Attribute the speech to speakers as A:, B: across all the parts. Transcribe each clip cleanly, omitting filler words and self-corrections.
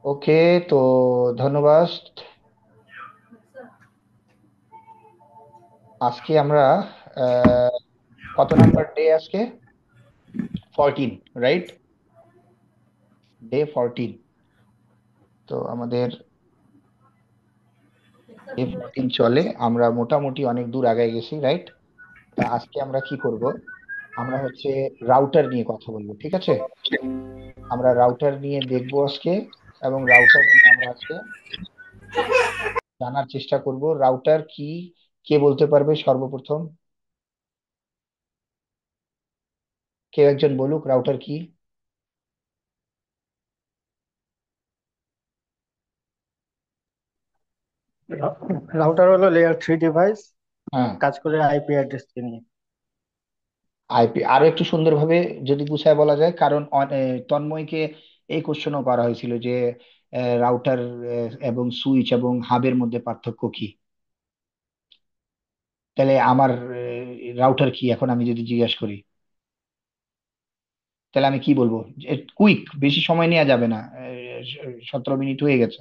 A: ওকে। তো ধন্যবাদ। আজকে আমরা আহ, কত নাম্বার ডে আজকে? 14, রাইট? ডে 14। তো আমাদের ডে 14 চলে, আমরা মোটামুটি অনেক দূর আগায় গেছি, রাইট? তা আজকে আমরা কি করব? আমরা হচ্ছে রাউটার নিয়ে কথা বলবো, ঠিক আছে? আমরা রাউটার নিয়ে দেখবো আজকে, এবং রাউটার নিয়ে আমরা আজকে জানার চেষ্টা করব রাউটার কি। কে বলতে পারবে সর্বপ্রথম? কেউ একজন বলুক রাউটার কি।
B: রাউটার হলো লেয়ার 3 ডিভাইস,
A: হ্যাঁ।
B: কাজ করে আইপি অ্যাড্রেস নিয়ে।
A: আইপি আরো একটু সুন্দরভাবে যদি গুছায় বলা যায়, কারণ তন্ময়কে এই কোশ্চেনও করা হয়েছিল যে রাউটার এবং সুইচ এবং হাবের মধ্যে পার্থক্য কি। তাহলে আমার রাউটার কি এখন আমি যদি জিজ্ঞাসা করি, তাহলে আমি কি বলবো? কুইক, বেশি সময় নেওয়া যাবে না, 17 মিনিট হয়ে গেছে।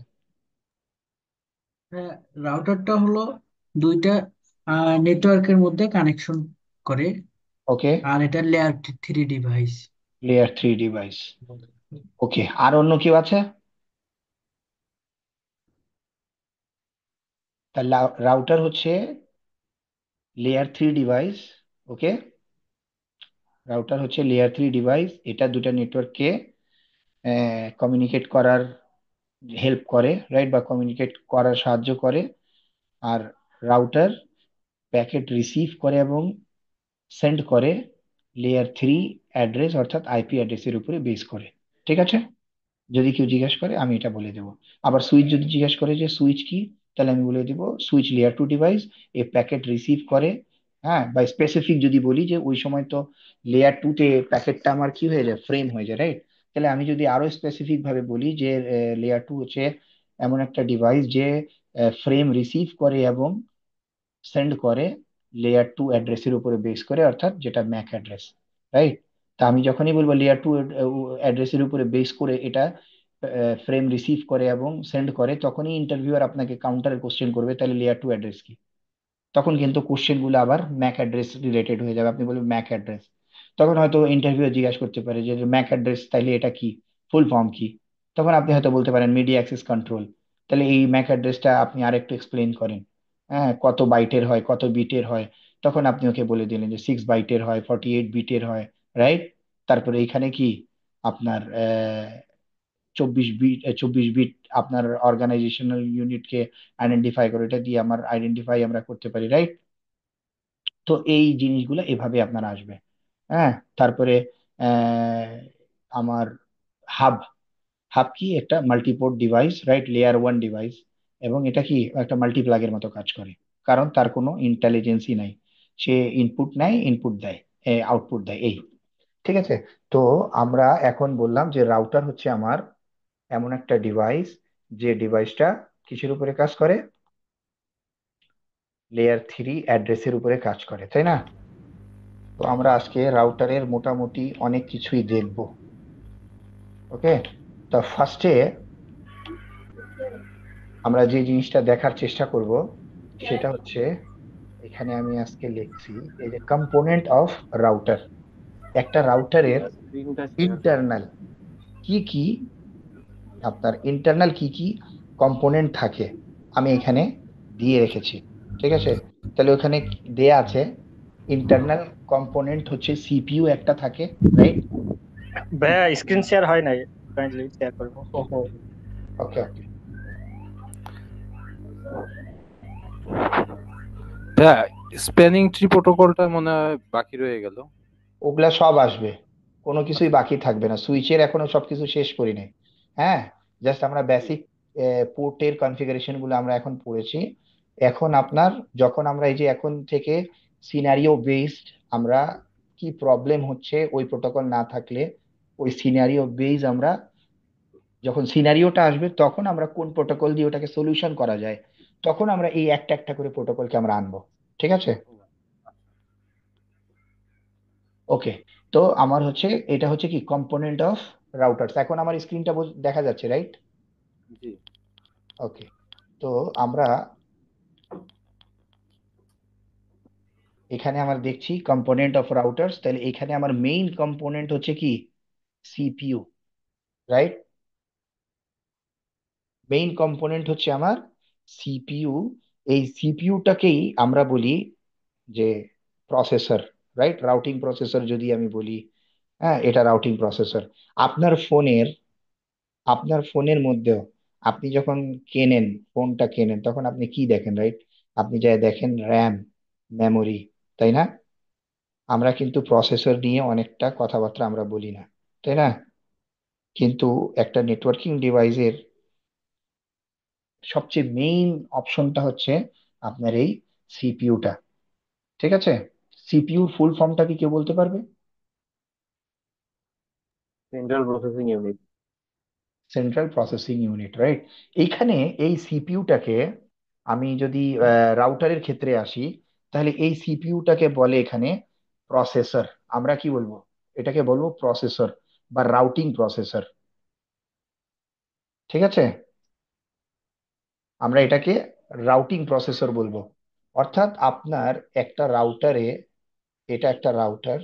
B: হ্যাঁ, রাউটারটা হলো দুইটা নেটওয়ার্কের মধ্যে কানেকশন করে।
A: ওকে।
B: আর এটা layer 3 device.
A: Layer 3 device. Okay, আর অন্য কেউ আছে? তা রাউটার হচ্ছে লেয়ার 3 ডিভাইস। ওকে। রাউটার হচ্ছে লেয়ার 3 ডিভাইস, এটা দুটা নেটওয়ার্ককে কমিউনিকেট করার হেল্প করে, রাইট, বা কমিউনিকেট করার সাহায্য করে। আর রাউটার প্যাকেট রিসিভ করে এবং সেন্ড করে লেয়ার 3 অ্যাড্রেস অর্থাৎ আইপি অ্যাড্রেসের উপরে বেস করে। ঠিক আছে? যদি কেউ জিজ্ঞেস করে আমি এটা বলে দেবো। আবার সুইচ যদি জিজ্ঞেস করে যে সুইচ কি, তাহলে আমি বলে দিব সুইচ লেয়ার 2 ডিভাইস, এ প্যাকেট রিসিভ করে। হ্যাঁ, বা স্পেসিফিক যদি বলি যে ওই সময় তো লেয়ার 2 তে প্যাকেটটা আমার কি হয়ে যায়, ফ্রেম হয়ে যায়, রাইট? তাহলে আমি যদি আরো স্পেসিফিক ভাবে বলি যে লেয়ার 2 হচ্ছে এমন একটা ডিভাইস যে ফ্রেম রিসিভ করে এবং সেন্ড করে লেয়ার 2 অ্যাড্রেসের উপরে বেস করে, অর্থাৎ যেটা ম্যাক অ্যাড্রেস, রাইট? তা আমি যখনই বলবো লেয়ার 2 অ্যাড্রেসের উপরে বেস করে এটা ফ্রেম রিসিভ করে এবং সেন্ড করে, তখনই ইন্টারভিউয়ার আপনাকে কাউন্টারে কোশ্চেন করবে তাহলে লেয়ার 2 অ্যাড্রেস কি। তখন কিন্তু কোশ্চেন গুলো আবার ম্যাক অ্যাড্রেস রিলেটেড হয়ে যাবে, আপনি বলবেন ম্যাক অ্যাড্রেস। তখন হয়তো ইন্টারভিউ জিজ্ঞাসা করতে পারে যে ম্যাক অ্যাড্রেস তাইলে এটা কি, ফুল ফর্ম কি। তখন আপনি হয়তো বলতে পারেন মিডিয়া অ্যাক্সেস কন্ট্রোল। তাহলে এই ম্যাক অ্যাড্রেসটা আপনি আরেকটু এক্সপ্লেইন করেন। হ্যাঁ, কত বাইটের হয়, কত বিটের হয়। তখন আপনি ওকে বলে দিলেন যে 6 বাইটের হয়, 48 বিটের হয়, রাইট? তারপরে এখানে কি আপনার 24 বিট, 24 বিট আপনার অর্গানাইজেশনাল ইউনিটকে আইডেন্টিফাই করে, এটা দিয়ে আমার আইডেন্টিফাই আমরা করতে পারি, রাইট? তো এই জিনিসগুলো এভাবে আপনার আসবে। হ্যাঁ। তারপরে আহ, আমার হাব। হাব কি একটা মাল্টিপোর্ট ডিভাইস, রাইট, লেয়ার 1 ডিভাইস। এবং এটা কি একটা মাল্টিপ্লাগের মতো কাজ করে, কারণ তার কোনো ইন্টেলিজেন্সই নাই। সে ইনপুট নেয়, ইনপুট দেয়, আউটপুট দেয়, এই। ঠিক আছে। তো আমরা এখন বললাম যে রাউটার হচ্ছে আমার এমন একটা ডিভাইস যে ডিভাইসটা কিসের উপরে কাজ করে? লেয়ার 3 অ্যাড্রেসের উপরে কাজ করে, তাই না? তো আমরা আজকে রাউটারের মোটামুটি অনেক কিছুই দেখব। ওকে। তা ফার্স্টে আমরা যে জিনিসটা দেখার চেষ্টা করব সেটা হচ্ছে, এখানে আমি আজকে লিখছি এই যে কম্পোনেন্ট অফ রাউটার। একটা রাউটারের
B: স্ক্রিনটা শেয়ার করো।
A: ইন্টারনাল কি কি, আপনার ইন্টারনাল কি কি কম্পোনেন্ট থাকে আমি এখানে দিয়ে রেখেছি। ঠিক আছে? তাহলে ওখানে দেয়া আছে ইন্টারনাল কম্পোনেন্ট হচ্ছে সিপিইউ একটা থাকে, রাইট?
B: ভাইয়া, স্ক্রিন শেয়ার হয় নাই, কাইন্ডলি শেয়ার করবো।
A: ওহো। ওকে ওকে।
C: হ্যাঁ, স্প্যানিং ট্রি প্রোটোকলটা মনে হয় বাকি রয়ে গেল।
A: ওগুলা সব আসবে, কোনো কিছুই
C: আচ্ছা।
A: বাকি থাকবে না, সুইচের এখনো সবকিছু শেষ করি নাই। হ্যাঁ, জাস্ট আমরা বেসিক পোর্টের কনফিগারেশন গুলো আমরা এখন পড়েছি। এখন আপনার, যখন আমরা এই যে এখন থেকে সিনারিও বেসড, আমরা কি প্রবলেম হচ্ছে ওই প্রোটোকল না থাকলে, ওই সিনারিও বেস আমরা, যখন সিনারিওটা আসবে তখন আমরা কোন প্রোটোকল দিয়ে ওটাকে সলিউশন করা যায়, তখন আমরা এই একটা একটা করে প্রোটোকলকে আমরা আনবো। ঠিক আছে? ওকে। তো আমার হচ্ছে, এটা হচ্ছে কি কম্পোনেন্ট অফ রাউটার্স। এখন আমার স্ক্রিনটা দেখা যাচ্ছে, রাইট? ওকে, তো আমরা এখানে আমার দেখছি কম্পোনেন্ট অফ রাউটার্স, তাহলে এখানে আমার মেইন কম্পোনেন্ট হচ্ছে কি সিপিইউ, রাইট? মেইন কম্পোনেন্ট হচ্ছে আমার সিপিইউ। এই সিপিইউটাকেই আমরা বলি যে প্রসেসর, রাইট? রাউটিং প্রসেসর যদি আমি বলি, হ্যাঁ এটা রাউটিং প্রসেসর। আপনার ফোনের আপনার ফোনের মধ্যেও আপনি যখন ফোনটা কেনেন তখন আপনি কি দেখেন, রাইট? আপনি যা দেখেন র্যাম, মেমোরি, তাই না? আমরা কিন্তু প্রসেসর নিয়ে অনেকটা কথাবার্তা আমরা বলি না, তাই না? কিন্তু একটা নেটওয়ার্কিং ডিভাইসের সবচেয়ে মেইন অপশনটা হচ্ছে আপনার এই সিপিইউটা, ঠিক আছে? সিপিইউর ফুল ফর্মটা কি কেউ বলতে পারবে?
D: Central processing unit.
A: Central processing unit, right? এইখানে এই সিপিইউটাকে আমি যদি রাউটারের ক্ষেত্রে আসি, তাহলে এই সিপিইউটাকে বলে এখানে প্রসেসর। আমরা কি বলবো? এটাকে বলবো প্রসেসর বা রাউটিং প্রসেসর, ঠিক আছে? আমরা এটাকে রাউটিং প্রসেসর বলবো। অর্থাৎ আপনার একটা রাউটারে, এটা একটা রাউটার,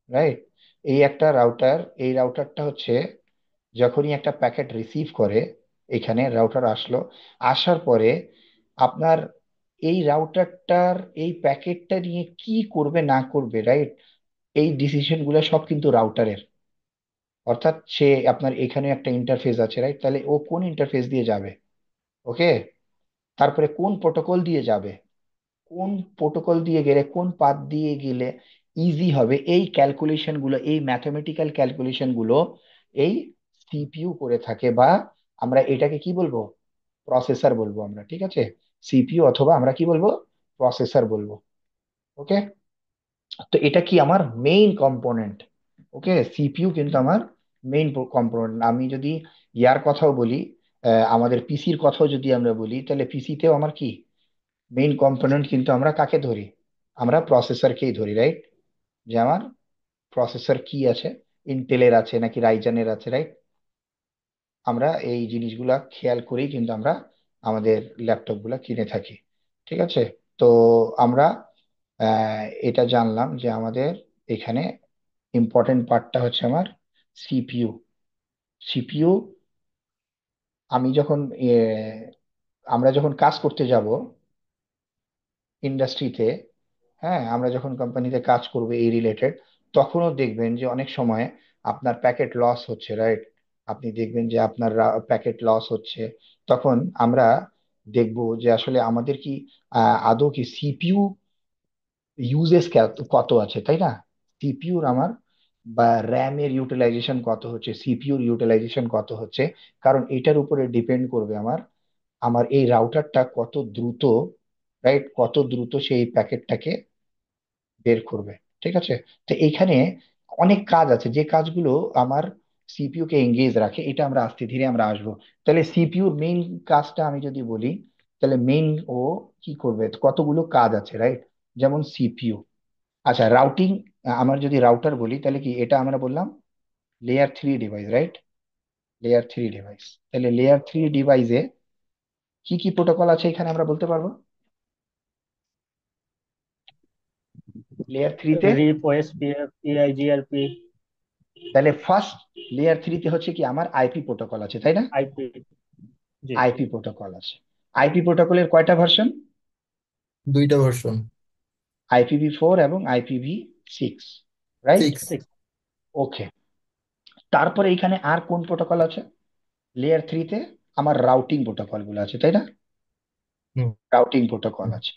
A: রাইট? এই একটা রাউটার, এই রাউটারটা হচ্ছে যখনই একটা প্যাকেট রিসিভ করে, এখানে রাউটার আসলো, আসার পরে আপনার এই রাউটারটার এই প্যাকেটটা নিয়ে কি করবে না করবে, রাইট? এই ডিসিশন গুলো সব কিন্তু রাউটারের। অর্থাৎ সে আপনার এখানে একটা ইন্টারফেস আছে, রাইট? তাহলে ও কোন ইন্টারফেস দিয়ে যাবে, ওকে? তারপরে কোন প্রোটোকল দিয়ে যাবে, কোন প্রোটোকল দিয়ে গেলে, কোন পাথ দিয়ে গেলে ইজি হবে, এই ক্যালকুলেশন গুলো, এই ম্যাথমেটিক্যাল ক্যালকুলেশন গুলো এই সিপিইউ করে থাকে। বা আমরা এটাকে কি বলবো? প্রসেসর বলবো আমরা, ঠিক আছে? সিপিইউ অথবা আমরা কি বলবো? প্রসেসর বলবো, ওকে? তো এটা কি আমার মেইন কম্পোনেন্ট, ওকে? সিপিইউ কিন্তু আমার মেইন কম্পোনেন্ট। আমি যদি ইয়ার কথাও বলি, আমাদের পিসির কথাও যদি আমরা বলি, তাহলে পিসিতেও আমার কি মেইন কম্পোনেন্ট কিন্তু আমরা কাকে ধরি? আমরা প্রসেসরকেই ধরি, রাইট? যে আমার প্রসেসর কি আছে, ইন্টেলের আছে নাকি রাইজানের আছে, রাইট? আমরা এই জিনিসগুলা খেয়াল করেই কিন্তু আমরা আমাদের ল্যাপটপ গুলা কিনে থাকি, ঠিক আছে? তো আমরা এটা জানলাম যে আমাদের এখানে ইম্পর্টেন্ট পার্টটা হচ্ছে আমার সিপিইউ। সিপিইউ আমি যখন আমরা যখন কাজ করতে যাব ইন্ডাস্ট্রিতে, হ্যাঁ আমরা যখন কোম্পানিতে কাজ করবো এই রিলেটেড, তখনও দেখবেন যে অনেক সময় আপনার প্যাকেট লস হচ্ছে, রাইট? আপনি দেখবেন যে আপনার প্যাকেট লস হচ্ছে। তখন আমরা দেখবো যে আসলে আমাদের কি আদৌ কি সিপিইউ ইউজেস কত আছে, তাই না? সিপিইউর আমার বা র্যাম এর ইউটিলাইজেশন কত হচ্ছে, সিপিইউর ইউটিলাইজেশন কত হচ্ছে, কারণ এটার উপরে ডিপেন্ড করবে আমার আমার এই রাউটারটা কত দ্রুত, রাইট, কত দ্রুত সেই প্যাকেটটাকে বের করবে, ঠিক আছে? তো এইখানে অনেক কাজ আছে যে কাজগুলো আমার সিপিইউ কে এঙ্গেজ রাখে, এটা আমরা আস্তে ধীরে আমরা আসবো। তাহলে সিপিইউর মেইন কাজটা আমি যদি বলি, তাহলে মেইন ও কি করবে, কতগুলো কাজ আছে, রাইট? যেমন সিপিইউ, আচ্ছা রাউটিং, আমার যদি রাউটার বলি তাহলে কি এটা আমরা বললাম layer three device, right? Layer three device, তাহলে লেয়ার থ্রি ডিভাইসে কি কি প্রোটোকল আছে এখানে আমরা বলতে পারবো? লেয়ার থ্রিতে,
D: রিপ, ওএসপিএফ, ইআইজিআরপি,
A: তাহলে ফার্স্ট লেয়ার থ্রিতে হচ্ছে কি আমার আইপি প্রোটোকল আছে, তাই না?
D: আইপি। জি।
A: আইপি প্রোটোকল আছে। আইপি প্রোটোকলের কয়টা ভার্সন?
E: দুইটা ভার্সন।
A: IPv4 এবং IPv6, রাইট?
E: 6।
A: ওকে, তারপরে এখানে আর কোন প্রোটোকল আছে লেয়ার থ্রিতে? আমার রাউটিং প্রোটোকল গুলো আছে, তাই না?
E: হুম।
A: রাউটিং প্রোটোকল আছে।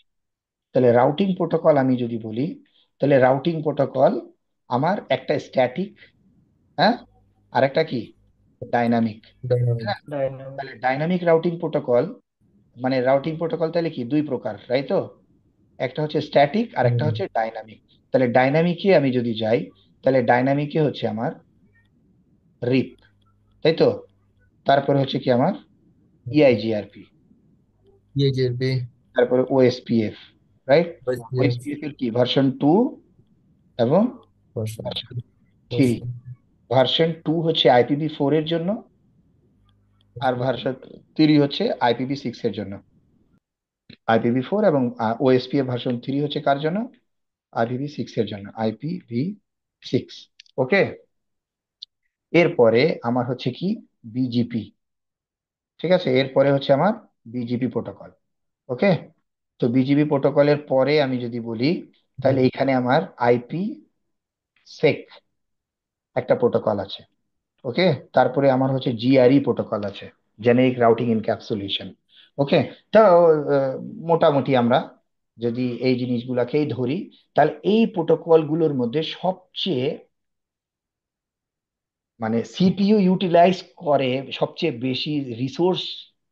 A: তাহলে রাউটিং প্রোটোকল আমি যদি বলি, তাহলে রাউটিং প্রোটোকল আমার একটা স্ট্যাটিক, হ্যাঁ, আর একটা কি ডাইনামিক, তাই
E: ডাইনামিক।
A: না?
D: ডাইনামিক।
A: তাহলে ডাইনামিক রাউটিং প্রোটোকল মানে রাউটিং প্রোটোকল তাহলে কি দুই প্রকার, রাইট? তো একটা হচ্ছে স্ট্যাটিক আর একটা
E: হুম।
A: হচ্ছে ডাইনামিক। তাহলে ডাইনামিকে আমি যদি যাই, তাহলে ডাইনামিকে হচ্ছে আমার রিপ, তাই তো? তারপরে হচ্ছে কি আমার ইআইজিআরপি,
E: ইএজেপি।
A: তারপরে ওএসপিএফ, রাইট?
E: ওএসপিএফ
A: ওএসপিএফ এর কি ভার্সন টু এবং
E: version
A: version three.
E: Version
A: version two হচ্ছে IPv4 এর জন্য, আর ভার্সন 3 হচ্ছে IPv6 এর জন্য। IPv4 এবং OSPF ভার্সন 3 হচ্ছে কার জন্য? IPv6 এর জন্য, IPv6। ওকে, এরপরে আমার হচ্ছে কি, বিজিপি। ঠিক আছে, এরপরে হচ্ছে আমার বিজিপি প্রোটোকল। ওকে, তো বিজিপি প্রোটোকলের পরে আমি যদি বলি, তাহলে এখানে আমার আইপি সেক একটা প্রোটোকল আছে। ওকে, তারপরে আমার হচ্ছে জিআরই প্রোটোকল আছে, জেনেরিক রাউটিং ইনক্যাপসুলেশন। ওকে, তো আহ, মোটামুটি আমরা যদি এই জিনিসগুলাকেই ধরি, তাহলে এই প্রোটোকল গুলোর মধ্যে সবচেয়ে মানে সিপিইউ ইউটিলাইজ করে, সবচেয়ে বেশি রিসোর্স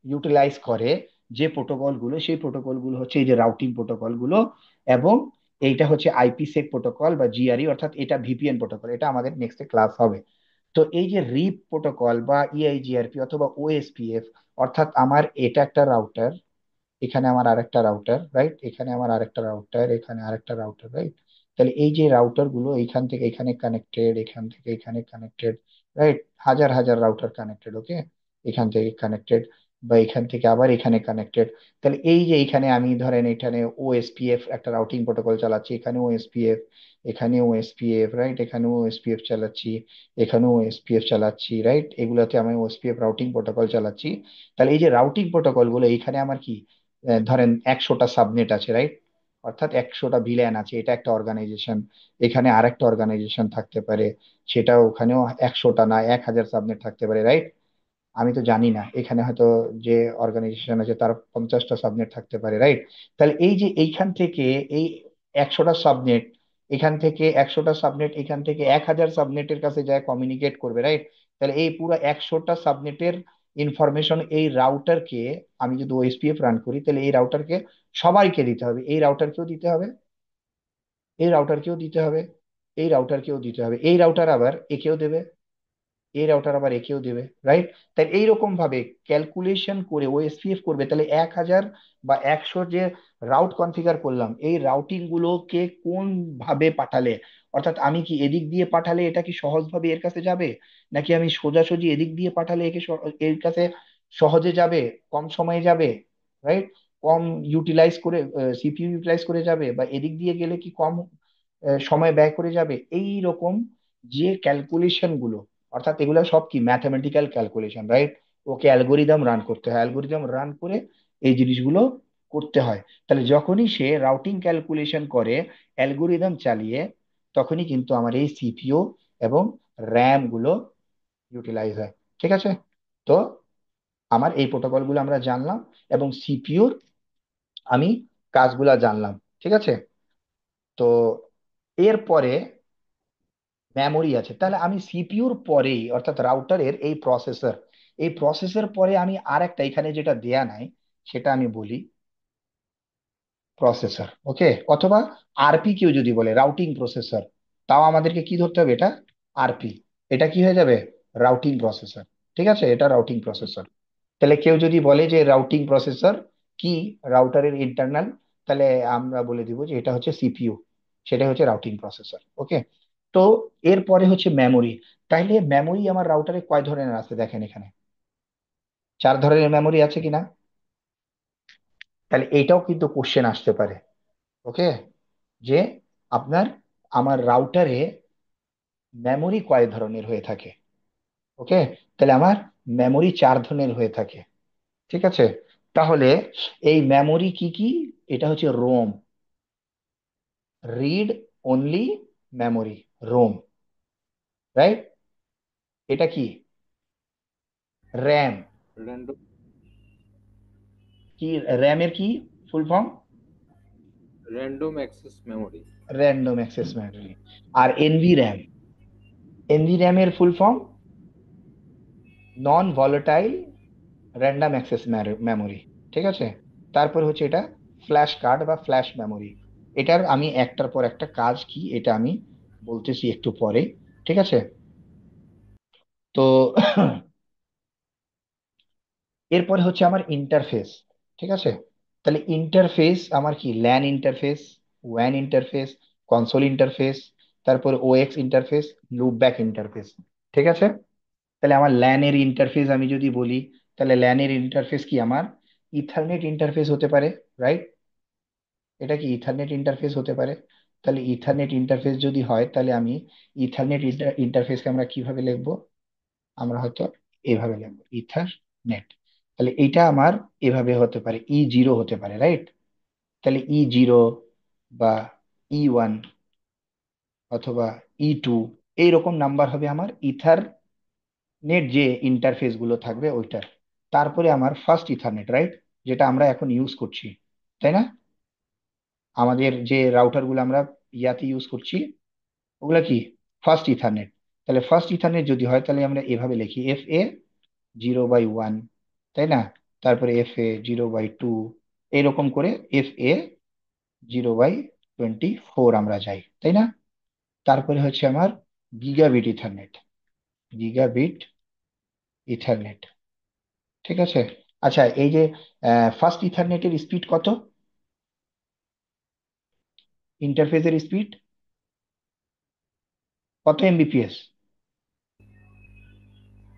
A: ইউটিলাইজ করে যে প্রোটোকল গুলো, সেই প্রোটোকল গুলো হচ্ছে এই যে রাউটিং প্রোটোকল গুলো। এবং এইটা হচ্ছে আইপিসেক প্রোটোকল বা জিআরই, অর্থাৎ এটা ভিপিএন প্রোটোকল, এটা আমাদের নেক্সট ক্লাস হবে। তো এই যে রিপ প্রোটোকল বা ইআইজিআরপি অথবা ওএসপিএফ, অর্থাৎ আমার এটা একটা রাউটার, এখানে আমার আরেকটা রাউটার, রাইট, এখানে আমার আরেকটা রাউটার, এখানে আরেকটা রাউটার, রাইট। তাহলে এই যে রাউটার গুলো এইখান থেকে এখানে কানেক্টেড, এখান থেকে এখানে কানেক্টেড, রাইট, হাজার হাজার রাউটার কানেক্টেড। ওকে, এখান থেকে কানেক্টেড বা এখান থেকে আবার এখানে কানেক্টেড। তাহলে এই যে এখানে আমি ধরেন এখানে ওএসপিএফ একটা রাউটিং প্রোটোকল চালাচ্ছি, এখানে ওএসপিএফ, এখানে ওএসপিএফ, রাইট, এখানে ওএসপিএফ চালাচ্ছি, এখানেও ওএসপিএফ চালাচ্ছি, রাইট, এগুলাতে আমি ওএসপিএফ রাউটিং প্রোটোকল চালাচ্ছি। তাহলে এই যে রাউটিং প্রোটোকল গুলো এইখানে আমার কি, ধরেন 100টা সাবনেট আছে, রাইট, অর্থাৎ 100টা ভিল্যান আছে, এটা একটা অর্গানাইজেশন। এখানে আরেকটা অর্গানাইজেশন থাকতে পারে, সেটা ওখানেও 100টা না 1000 সাবনেট থাকতে পারে, রাইট। আমি তো জানি না, এখানে হয়তো যে অর্গানাইজেশন আছে তার 50টা সাবনেট থাকতে পারে, রাইট। তাহলে এই যে এইখান থেকে এই 100টা সাবনেট, এখান থেকে 100টা সাবনেট, এখান থেকে 1000 সাবনেটের কাছে যায় কমিউনিকেট করবে, রাইট। তাহলে এই পুরো 100টা সাবনেটের ইনফরমেশন এই রাউটারকে, আমি যদি ওএসপিএফ রান করি, তাহলে এই রাউটারকে সবাইকে দিতে হবে, এই রাউটারকেও দিতে হবে, এই রাউটারকেও দিতে হবে, এই রাউটারকেও দিতে হবে, এই রাউটার আবার একেও দেবে, এই রাউটার আবার একেও দেবে, রাইট। তাই এইরকম ভাবে ক্যালকুলেশন করে ওএসপিএফ করবে। তাহলে 1000 বা 100 যে রাউট কনফিগার করলাম, এই রাউটিং গুলোকে কোন ভাবে পাঠালে, অর্থাৎ আমি কি এদিক দিয়ে পাঠালে এটা কি সহজভাবে এর কাছে যাবে, নাকি আমি সোজাসুজি এদিক দিয়ে পাঠালে এর কাছে সহজে যাবে, কম সময়ে যাবে, রাইট, কম ইউটিলাইজ করে, সিপিইউ ইউটিলাইজ করে যাবে, বা এদিক দিয়ে গেলে কি কম সময় ব্যয় করে যাবে, এই রকম যে ক্যালকুলেশন গুলো, অর্থাৎ এগুলো সব কি ম্যাথমেটিক্যাল ক্যালকুলেশন, রাইট। ওকে অ্যালগোরিদম রান করতে হয়, অ্যালগোরিদম রান করে এই জিনিসগুলো করতে হয়। তাহলে যখনই সে রাউটিং ক্যালকুলেশন করে অ্যালগোরিদম চালিয়ে, তখনই কিন্তু আমার এই সিপিইউ এবং র্যাম গুলো ইউটিলাইজ হয়। ঠিক আছে, তো আমার এই প্রোটোকল গুলো আমরা জানলাম, এবং সিপিইউর আমি কাজগুলা জানলাম। ঠিক আছে, তো এরপরে মেমোরি আছে। তাহলে আমি সিপিইউর পরেই, অর্থাৎ রাউটারের এই প্রসেসর, এই প্রসেসর পরে আমি আর একটা এখানে যেটা দেয়া নাই, সেটা আমি বলি প্রসেসর। ওকে, অথবা আরপি কেউ যদি বলে, রাউটিং প্রসেসর, তাও আমাদেরকে কি ধরতে হবে, এটা আরপি, এটা কি হয়ে যাবে, রাউটিং প্রসেসর। ঠিক আছে, এটা রাউটিং প্রসেসর। তাহলে কেউ যদি বলে যে রাউটিং প্রসেসর কি, রাউটারের ইন্টারনাল, তাহলে আমরা বলে দিব যে এটা হচ্ছে সিপিইউ, সেটা হচ্ছে রাউটিং প্রসেসর। ওকে, তো এরপরে হচ্ছে মেমোরি। তাইলে মেমোরি আমার রাউটারে কয় ধরনের আছে দেখেন এখানে, 4 ধরনের মেমোরি আছে কিনা। তাহলে এটাও কিন্তু কোশ্চেন আসতে পারে। ওকে, যে আপনার আমার রাউটারে মেমোরি কয় ধরনের হয়ে থাকে। ওকে, তাহলে আমার মেমোরি 4 ধরনের হয়ে থাকে। ঠিক আছে, তাহলে এই মেমোরি কি কি, এটা হচ্ছে ROM, read only memory, ROM, right. এটা কি, র্যাম,
C: র্যান্ডম
A: কি, র্যামের কি full form,
C: random access memory.
A: Random access memory. আর এনভি র্যাম, এনভি র্যামের full form non volatile random access memory. ঠিক আছে, তারপর হচ্ছে এটা ফ্ল্যাশ কার্ড বা ফ্ল্যাশ মেমোরি। এটার আমি একটার পর একটা কাজ কি এটা আমি বলতেছি একটু পরে। ঠিক আছে, তো এরপরে হচ্ছে আমার ইন্টারফেস। ঠিক আছে, তাহলে ইন্টারফেস আমার কি, LAN interface, one interface, console interface, তারপর ওএক্স ইন্টারফেস, লুপব্যাক ইন্টারফেস। ঠিক আছে, তাহলে আমার ল্যান এর ইন্টারফেস আমি যদি বলি, তাহলে ল্যানের ইন্টারফেস কি আমার ইথারনেট ইন্টারফেস হতে পারে, রাইট? এটা কি ইথারনেট ইন্টারফেস হতে পারে? তাহলে ইথারনেট ইন্টারফেস যদি হয় তাহলে আমি ইথারনেট ইন্টারফেসকে আমরা কিভাবে লিখবো? আমরা হয়তো এভাবে লিখবো ইথারনেট। তাহলে এটা আমার এভাবে হতে পারে, E0 হতে পারে, রাইট? তাহলে E0 বা E1 অথবা E2 এইরকম নাম্বার হবে আমার ইথারনেট যে ইন্টারফেস গুলো থাকবে ওইটার। তারপরে আমার ফার্স্ট ইথারনেট, রাইট, যেটা আমরা এখন ইউজ করছি, তাই না? আমাদের যে রাউটার গুলো আমরা ইয়াতে ইউজ করছি ওগুলা কি ফার্স্ট ইথারনেট। তাহলে ফার্স্ট ইথারনেট যদি হয় তাহলে আমরা এভাবে লিখি FA0/1, তাই না? তারপরে FA0/2, এরকম করে FA0/24 আমরা যাই, তাই না? তারপরে হচ্ছে আমার গিগাবিট ইথারনেট, গিগাবিট ইথারনেট, ঠিক আছে? আচ্ছা, এই যে ফার্স্ট ইথারনেটের স্পিড কত? ইন্টারফেসের স্পিড কত এমবিপিএস?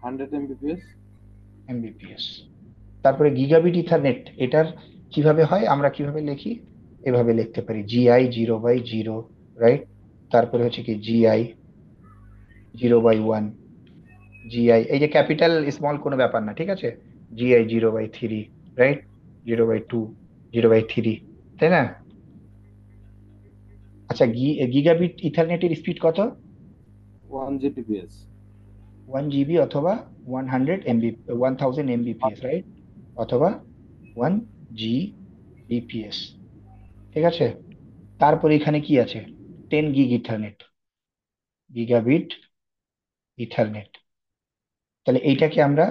C: 100 Mbps।
A: এমবিপিএস। তারপরে গিগাবিট ইথারনেট এটার কিভাবে হয়, আমরা কিভাবে লিখি? এভাবে লিখতে পারি GI0/0, রাইট? তারপরে হচ্ছে কি GI0/1, জিআই এই যে ক্যাপিটাল স্মল কোনো ব্যাপার না, ঠিক আছে? GI0/3, right? 0/2, 0/3, তাই না? আচ্ছা, গিগাবিট ইথারনেটের স্পিড কত?
C: 1 Gbps।
A: 1 জিবি অথবা 100 MB, 1000 MBPS, রাইট? অথবা 1 Gbps, ঠিক আছে? তারপরে এখানে কি আছে? 10 গিগ ইথারনেট, গিগাবিট ইথারনেট। তাহলে এইটাকে আমরা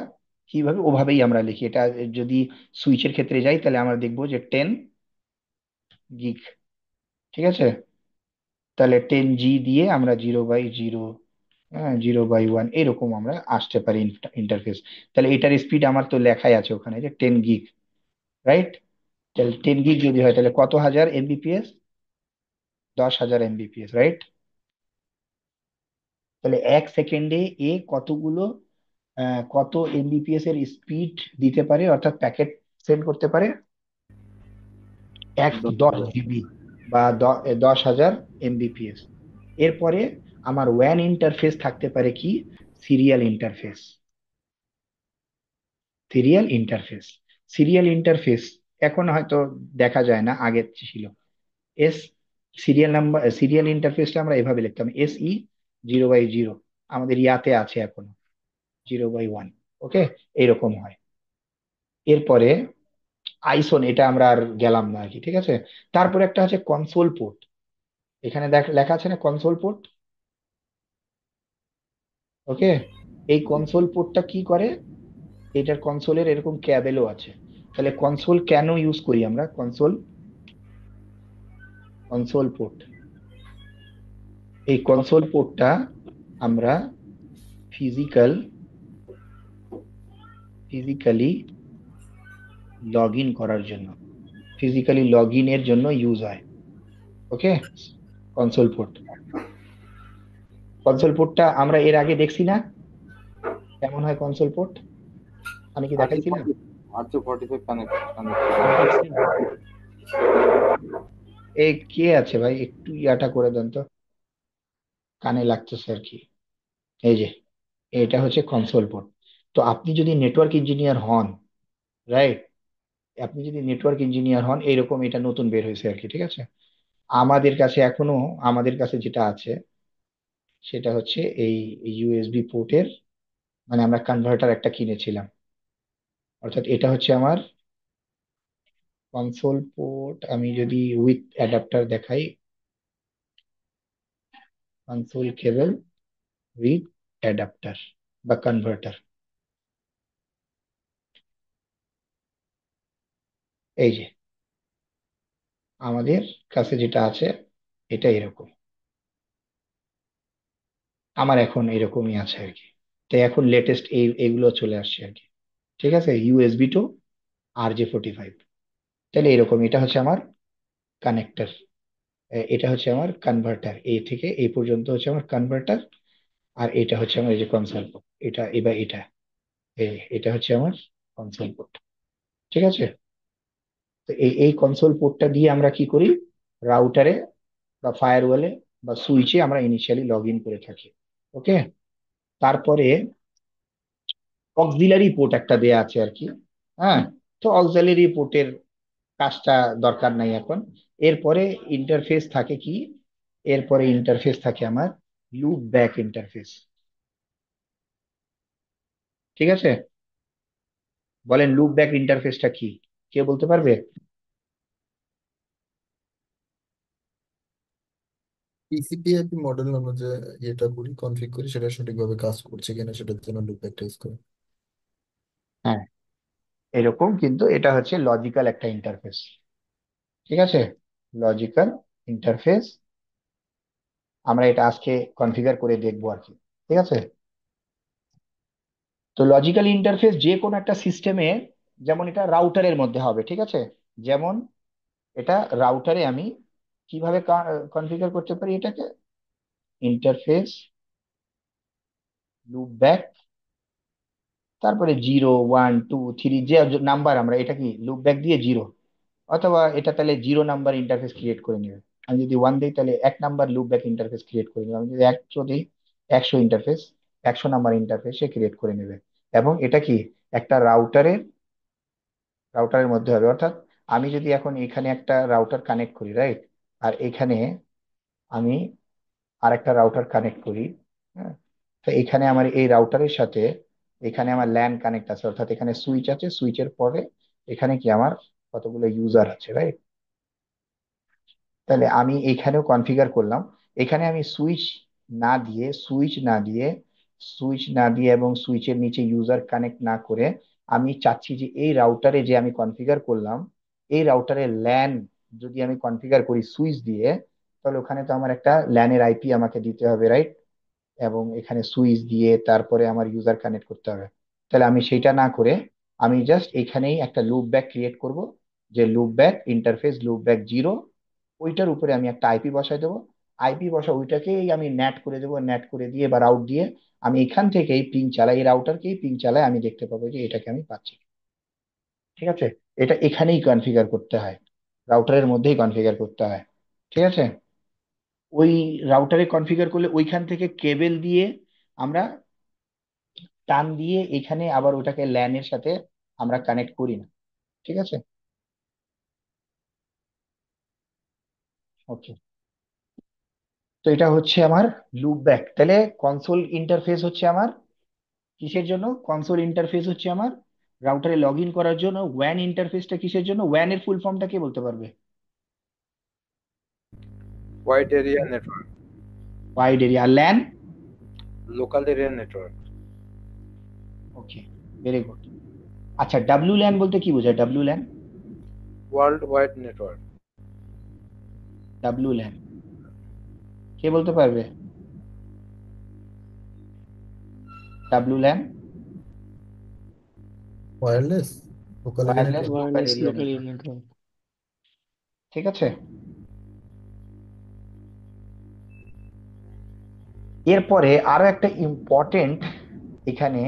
A: কিভাবে ওভাবেই আমরা লিখি এটা। যদি সুইচের ক্ষেত্রে যাই তাহলে আমরা দেখবো যে 10 গিগ, ঠিক আছে? তাহলে 10G দিয়ে আমরা 0/0, হ্যাঁ, 0/1 এরকম আমরা আসতে পারি ইন্টারফেস। তাহলে এটার স্পিড আমার তো লেখাই আছে ওখানে যে 10 গিগ, রাইট? তাহলে 10 গিগ যদি হয় তাহলে কত হাজার এমবিপিএস? 10,000 MBPS, right? তাহলে 1 সেকেন্ডে এ কতগুলো কত এমবিপিএস এর স্পিড দিতে পারে, অর্থাৎ প্যাকেট সেন্ড করতে পারে? 10 জিবি বা 10,000 MBPS। এরপরে আমার ওয়্যান ইন্টারফেস থাকতে পারে কি serial interface, serial interface. Serial interface এখন হয়তো দেখা যায় না, আগে ছিল। এস সিরিয়াল নাম্বার, সিরিয়াল ইন্টারফেসটা আমরা এভাবে লিখতাম SE0/0, আমাদের ইয়াতে আছে এখনো 0/1, ওকে? এরকম হয়। এরপরে আইসন, এটা আমরা আর গেলাম না আর কি, ঠিক আছে? তারপরে একটা আছে কনসোল পোর্ট, এখানে লেখা আছে না কনসোল পোর্ট, ওকে? এই
C: জি।
A: কনসোল পোর্টটা কি করে? এটার কনসোলের এরকম ক্যাবেলও আছে। তাহলে কনসোল কেন ইউজ করি আমরা? কনসোল, কনসোল পোর্ট, এই কনসোল পোর্টটা আমরা ফিজিক্যাল ফিজিক্যালি লগ ইন করার জন্য, ফিজিক্যালি লগ ইনের জন্য ইউজ হয়, ওকে? কনসোল পোর্ট, কনসোল পোর্টটা আমরা এর আগে দেখছি না কেমন হয় কনসোল পোর্ট? আমি কি দেখাইছিলাম?
C: RJ45 কানেক্ট
A: আমি
C: কানেক্ট।
A: দেখছি। এই কে আছে ভাই, একটু ইয়াটা করে দেন তো, কানে লাগতেছে আর কি। এই যে এটা হচ্ছে কনসোল পোর্ট। তো আপনি যদি নেটওয়ার্ক ইঞ্জিনিয়ার হন, রাইট, আপনি যদি নেটওয়ার্ক ইঞ্জিনিয়ার হন, এইরকম এটা নতুন বের হয়েছে আর কি, ঠিক আছে? আমাদের কাছে এখনো, আমাদের কাছে যেটা আছে সেটা হচ্ছে এই ইউএসবি পোর্টের, মানে আমরা কনভার্টার একটা কিনেছিলাম, অর্থাৎ এটা হচ্ছে আমার কনসোল পোর্ট। আমি যদি উইথ অ্যাডাপ্টার দেখাই, কনসোল কেবল উইথ অ্যাডাপ্টার বা কনভার্টার, এই যে আমাদের কাছে যেটা আছে এটা এরকম, আমার এখন এরকমই আছে আর কি। তো এখন লেটেস্ট এইগুলো চলে আসছে আর কি, ঠিক আছে? USB to RJ45, তাহলে এরকম এটা হচ্ছে আমার কানেক্টর, এটা হচ্ছে আমার কনভার্টার, এই থেকে এই পর্যন্ত হচ্ছে আমার কনভার্টার। আর এটা হচ্ছে আমার এই যে কনসোল, এটা এবার এটা এটা হচ্ছে আমার কনসোল পোর্ট। ঠিক আছে, তো এই কনসোল পোর্টটা দিয়ে আমরা কি করি, রাউটারে বা ফায়ারওয়ালে বা সুইচে আমরা ইনিশিয়ালি লগ ইন করে থাকি। ওকে, তারপরে অক্সিলারি পোর্ট একটা দেয়া আছে আর কি। হ্যাঁ, তো অক্সিলারি পোর্টের কাজটা দরকার নাই এখন। এরপরে ইন্টারফেস থাকে কি, এরপরে ইন্টারফেস থাকে আমার লুপ ব্যাক ইন্টারফেস। ঠিক আছে, বলেন লুপ ব্যাক ইন্টারফেসটা কি, কে বলতে পারবে?
E: টিসিপি আইপি মডেল নামে যে এটা করি, কনফিগ করি, সেটা সঠিকভাবে কাজ করছে কিনা সেটার জন্য লুপ ব্যাক টেস্ট করি।
A: হ্যাঁ, এরকম, কিন্তু এটা হচ্ছে লজিক্যাল একটা ইন্টারফেস। ঠিক আছে, লজিক্যাল ইন্টারফেস, আমরা এটা আজকে কনফিগার করে দেখবো আর কি। ঠিক আছে, তো লজিক্যাল ইন্টারফেস যে কোনো একটা সিস্টেমে, যেমন এটা রাউটারের মধ্যে হবে। ঠিক আছে, যেমন এটা রাউটারে আমি কিভাবে কনফিগার করতে পারি এটাকে, ইন্টারফেস লুপ ব্যাক, তারপরে 0 1 2 3 যে নাম্বার, আমরা এটা কি লুপ ব্যাক দিয়ে 0, অথবা এটা তাহলে 0 নাম্বার ইন্টারফেস ক্রিয়েট করে নেবে। আমি যদি 1 দিই তাহলে 1 number loop back interface create করে নেবে। আমি যদি 100 দিই, 100 ইন্টারফেস, 100 নাম্বার ইন্টারফেস সে ক্রিয়েট করে নেবে। এবং এটা কি একটা রাউটারের মধ্যে হবে। অর্থাৎ আমি যদি এখন এখানে একটা রাউটার কানেক্ট করি, রাইট, আর এখানে আমি আর একটা রাউটার কানেক্ট করি। হ্যাঁ, তো এখানে আমার এই রাউটারের সাথে এখানে আমার ল্যান কানেক্ট আছে, অর্থাৎ এখানে সুইচ আছে, সুইচের পরে এখানে কি আমার কতগুলো ইউজার আছে, রাইট। তাহলে আমি এখানেও কনফিগার করলাম, এখানে আমি সুইচ না দিয়ে এবং সুইচের নিচে ইউজার কানেক্ট না করে আমি চাচ্ছি যে এই রাউটারে যে আমি কনফিগার করলাম, এই রাউটারে ল্যান যদি আমি কনফিগার করি সুইচ দিয়ে, তাহলে ওখানে তো আমার একটা ল্যানের আইপি আমাকে দিতে হবে, রাইট, এবং এখানে সুইচ দিয়ে তারপরে আমার ইউজার কানেক্ট করতে হবে। তাহলে আমি সেইটা না করে আমি জাস্ট এখানেই একটা লুপ ব্যাক ক্রিয়েট করব, যে loop back interface loop back 0, ওইটার উপরে আমি একটা আইপি বসাই দেবো। আইপি বসা ওইটাকেই আমি ন্যাট করে দেবো, ন্যাট করে দিয়ে বা রাউট দিয়ে আমি এখান থেকেই পিং চালাই, এই রাউটারকেই পিং চালাই, আমি দেখতে পাবো যে এটাকে আমি পাচ্ছি। ঠিক আছে, এটা এখানেই কনফিগার করতে হয়, রাউটারের মধ্যেই কনফিগার করতে হয়। ঠিক আছে, ওই রাউটারে কনফিগার করলে ওইখান থেকে কেবল দিয়ে আমরা টান দিয়ে এখানে আবার ওটাকে ল্যানের সাথে আমরা কানেক্ট করি না। ঠিক আছে, ওকে, তো এটা হচ্ছে আমার লুপ ব্যাক। তাহলে কনসোল ইন্টারফেস হচ্ছে আমার কিসের জন্য, কনসোল ইন্টারফেস হচ্ছে আমার রাউটারে লগ ইন করার জন্য। ওয়্যান ইন্টারফেসটা কিসের জন্য, ওয়্যান এর ফুল ফর্মটা কে বলতে পারবে?
C: Wide area network,
A: wide area. LAN?
C: Local area network,
A: okay, very good. আচ্ছা, ডাব্লিউ ল্যান বলতে কি বোঝায়, W LAN?
C: World wide network.
A: W LAN কে বলতে পারবে, W LAN?
E: Wireless local area
A: wireless
E: network.
A: Local
D: wireless
A: area
D: local
A: network.
D: Network.
A: ঠিক আছে, এরপরে আরো একটা ইম্পর্টেন্ট এখানে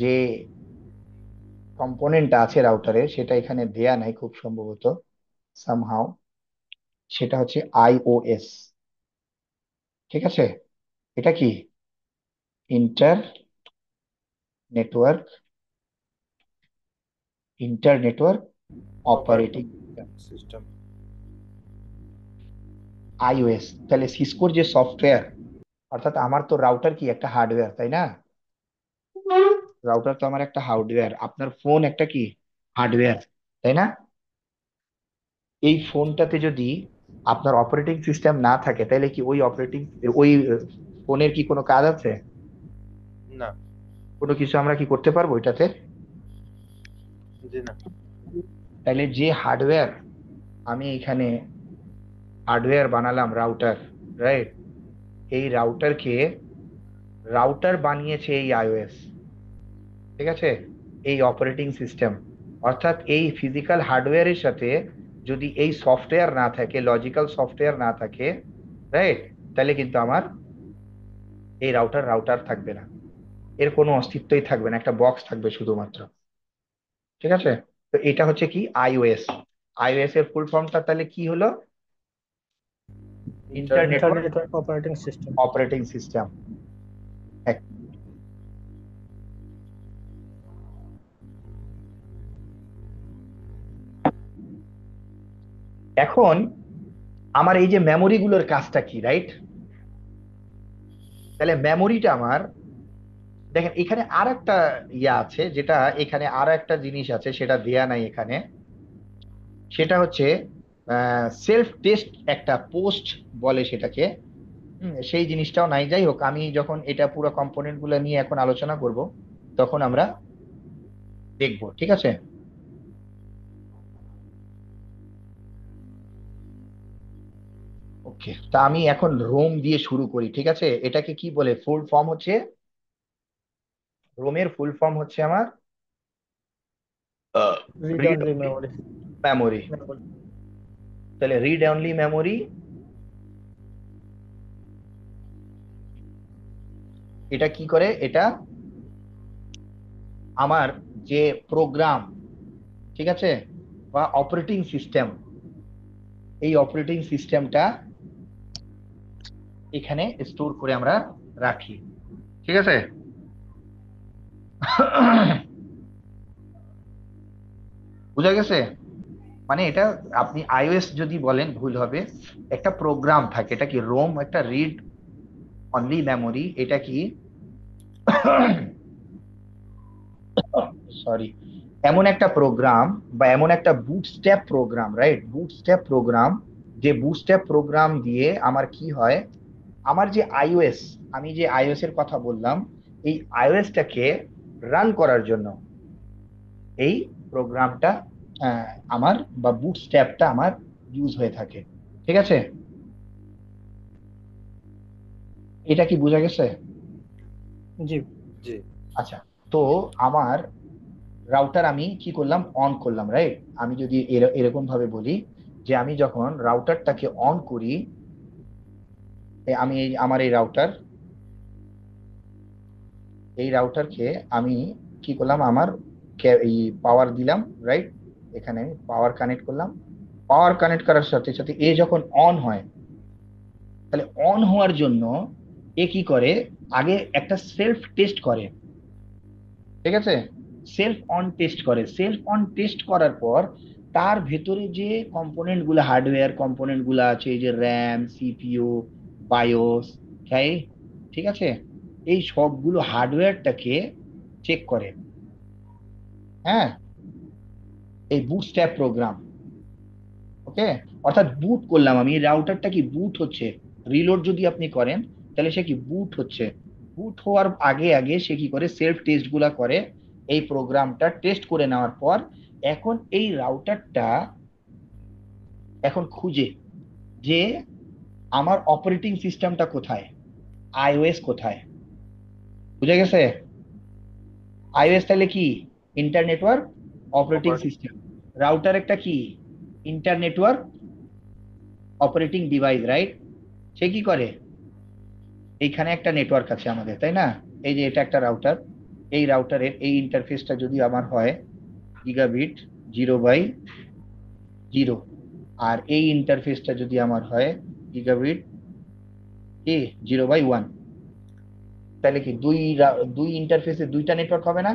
A: যে কম্পোনেন্ট আছে রাউটারের, সেটা এখানে দেয়া নাই খুব সম্ভবত, সামহাও, সেটা হচ্ছে আইওএস। ঠিক আছে, এটা কি, inter network operating system,
C: system.
A: IOS. তাহলে সিসকোর যে সফটওয়্যার, অর্থাৎ আমার তো রাউটার কি একটা হার্ডওয়্যার, তাই না? রাউটার তো আমার একটা হার্ডওয়্যার, আপনার ফোন একটা কি হার্ডওয়্যার, তাই না? এই ফোনটাতে যদি আপনার অপারেটিং সিস্টেম না থাকে, তাহলে কি ওই ফোনের কি কোনো কাজ আছে,
C: না।
A: কোনো কিছু আমরা কি করতে পারবো এটাতে?
C: জি না।
A: তাহলে যে হার্ডওয়্যার, আমি এখানে হার্ডওয়্যার বানালাম রাউটার, রাইট, এই রাউটার বানিয়েছে এই আইওএস। ঠিক আছে, এই অপারেটিং সিস্টেম, অর্থাৎ এই ফিজিক্যাল হার্ডওয়্যারের সাথে যদি এই সফটওয়্যার না থাকে, লজিক্যাল সফটওয়্যার না থাকে, রাইট, তাহলে কিন্তু আমার এই রাউটার থাকবে না, এর কোনো অস্তিত্বই থাকবে না, একটা বক্স থাকবে শুধুমাত্র। ঠিক আছে? তো এটা হচ্ছে কি আইওএস। আইওএস এর ফুল ফর্মটা তাহলে কি হলো? Inter network
D: internetwork operating system.
A: Operating system. এখন আমার এই যে মেমোরি গুলোর কাজটা কি, রাইট? তাহলে মেমোরিটা আমার, দেখেন এখানে আর একটা ইয়া আছে, যেটা এখানে আর একটা জিনিস আছে সেটা দেয়া নাই এখানে। সেটা হচ্ছে সেলফ টেস্ট, একটা পোস্ট বলে সেটাকে। সেই জিনিসটাও নাই। যাই হোক, আমি যখন এটা পুরো কম্পোনেন্ট গুলো নিয়ে এখন আলোচনা করব, তখন আমরা দেখবো, ঠিক আছে? ওকে, তা আমি এখন রোম দিয়ে শুরু করি, ঠিক আছে? এটাকে কি বলে? ফুল ফর্ম হচ্ছে, রোমের ফুল ফর্ম হচ্ছে আমার
D: read
A: read
D: only
A: only
D: memory.
A: Memory. তাহলে রিড অনলি মেমোরি এটা কি করে? এটা আমার যে প্রোগ্রাম, ঠিক আছে, বা অপারেটিং সিস্টেম, এই অপারেটিং সিস্টেমটা এখানে স্টোর করে আমরা রাখি, ঠিক আছে? বুঝা গেছে? মানে এটা, আপনি আইওএস যদি বলেন ভুল হবে। একটা প্রোগ্রাম থাকে, এটা কি রোম, একটা রিড অনলি মেমোরি, এটা কি সরি, এমন একটা প্রোগ্রাম বা এমন একটা bootstrap program, right? Bootstrap program, যে বুটস্ট্র্যাপ প্রোগ্রাম দিয়ে আমার কি হয়, আমার যে আইওএস, আমি যে আইওএস এর কথা বললাম, এই আইওএসটাকে রান করার জন্য এই প্রোগ্রামটা আমার বা বুটস্ট্র্যাপটা আমার ইউজ হয়ে থাকে, ঠিক আছে? এটা কি বোঝা গেছে?
D: জি।
C: জি।
A: আচ্ছা, তো আমার রাউটার আমি কি করলাম? অন করলাম, রাইট? আমি যদি এরকম ভাবে বলি যে আমি যখন রাউটারটাকে অন করি, আমি আমার এই রাউটারকে আমি কি করলাম? আমার এই পাওয়ার দিলাম, রাইট? এখানে আমি পাওয়ার কানেক্ট করলাম। পাওয়ার কানেক্ট করার সাথে সাথে এ যখন অন হয়, তাহলে অন হওয়ার জন্য এ কি করে? আগে একটা সেলফ টেস্ট করে, ঠিক আছে? সেলফ অন টেস্ট করে। সেলফ অন টেস্ট করার পর তার ভেতরে যে কম্পোনেন্ট গুলো, হার্ডওয়্যার কম্পোনেন্ট গুলো আছে, এই যে র্যাম, সিপিইউ, বায়োস, হ্যাঁ, ঠিক আছে, এই সবগুলো হার্ডওয়্যারটাকে চেক করে। হ্যাঁ, এই বুটস্ট্র্যাপ প্রোগ্রাম, ওকে? অর্থাৎ বুট করলাম আমি, রাউটারটা কি বুট হচ্ছে। রিলোড যদি আপনি করেন, তাহলে সে কি বুট হচ্ছে। বুট হওয়ার আগে আগে সে কি করে? সেলফ টেস্ট গুলা করে। এই প্রোগ্রামটা টেস্ট করে নেওয়ার পর এখন এই রাউটারটা এখন খুঁজে যে আমার অপারেটিং সিস্টেমটা কোথায়, আইওএস কোথায়। বুঝে গেছে? আইওএস তাহলে কি? Inter network operating
C: operating.
A: System. Router একটা কি? Inter network operating device, right? সে কি করে? এইখানে একটা নেটওয়ার্ক আছে আমাদের, তাই না? এই যে এটা একটা রাউটার। এই রাউটারের এই ইন্টারফেসটা যদি আমার হয় গিগাবিট 0/0, আর এই ইন্টারফেসটা যদি আমার হয় গিগাবিট 0/1, তাহলে কি দুই ইন্টারফেসে দুইটা নেটওয়ার্ক হবে না?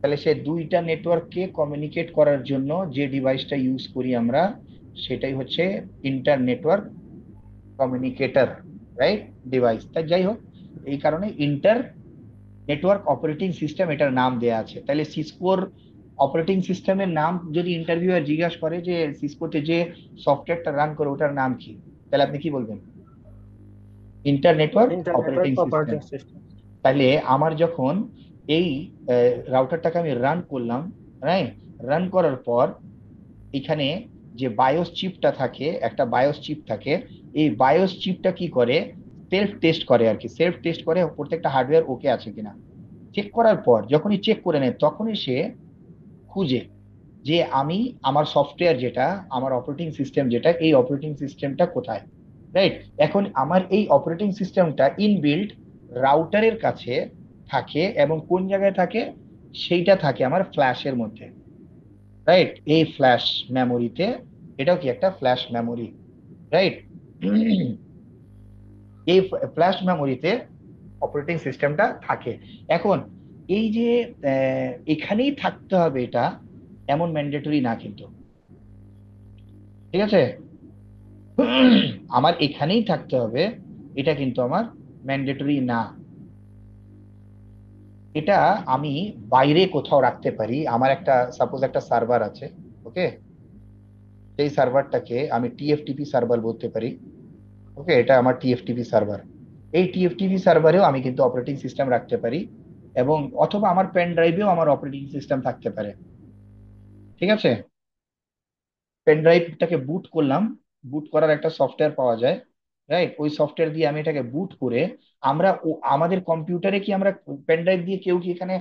A: তাহলে সে দুইটা নেটওয়ার্ককে কমিউনিকেট করার জন্য যে ডিভাইসটা ইউজ করি আমরা, সেটাই হচ্ছে inter network communicator, right? Device. তাই যাই হোক, এই কারণে ইন্টার নেটওয়ার্ক অপারেটিং সিস্টেম এটার নাম দেয়া আছে। তাহলে সিসকোর অপারেটিং সিস্টেমের নাম যদি ইন্টারভিউয়ার জিজ্ঞাসা করে যে সিসকোতে যে সফটওয়্যারটা রান করে ওটার নাম কি, তাহলে আপনি কি বলবেন? Inter network operating
D: internetwork
A: system.
D: Operating system.
A: তাহলে আমার যখন এই রাউটারটাকে আমি রান করলাম, রাইট? রান করার পর এখানে যে বায়োস চিপটা থাকে, একটা বায়োস চিপ থাকে, এই বায়োস চিপটা কি করে? সেলফ টেস্ট করে আর কি। সেলফ টেস্ট করে প্রত্যেকটা হার্ডওয়্যার ওকে আছে কিনা। চেক করার পর যখনই চেক করে নেয়, তখনই সে খুঁজে যে আমি, আমার সফটওয়্যার যেটা, আমার অপারেটিং সিস্টেম যেটা, এই অপারেটিং সিস্টেমটা কোথায়, রাইট? এখন আমার এই অপারেটিং সিস্টেমটা ইনবিল্ড রাউটারের কাছে থাকে, এবং কোন জায়গায় থাকে? সেইটা থাকে আমার ফ্ল্যাশের মধ্যে, রাইট? এই ফ্ল্যাশ মেমোরিতে, এটাও কি একটা ফ্ল্যাশ মেমোরি, রাইট? এই ফ্ল্যাশ মেমোরিতে অপারেটিং সিস্টেমটা থাকে। এখন এই যে এখানেই থাকতে হবে এটা এমন ম্যান্ডেটরি না কিন্তু, ঠিক আছে? আমার এখানেই থাকতে হবে এটা কিন্তু আমার ম্যান্ডেটরি না। এটা আমি বাইরে কোথাও রাখতে পারি। আমার একটা সাপোজ একটা সার্ভার আছে, ওকে? সেই সার্ভারটাকে আমি টিএফটিপি সার্ভার বলতে পারি, ওকে? এটা আমার টিএফটিপি সার্ভার। এই টিএফটিপি সার্ভারেও আমি কিন্তু অপারেটিং সিস্টেম রাখতে পারি, এবং অথবা আমার পেন ড্রাইভেও আমার অপারেটিং সিস্টেম থাকতে পারে, ঠিক আছে? পেন ড্রাইভটাকে বুট করলাম, বুট করার একটা সফটওয়্যার পাওয়া যায়, রাইট? ওই সফটওয়্যার দিয়ে আমি এটাকে বুট করে, আমরা আমাদের কম্পিউটারে কি আমরা পেন ড্রাইভ দিয়ে, কেউ কি এখানে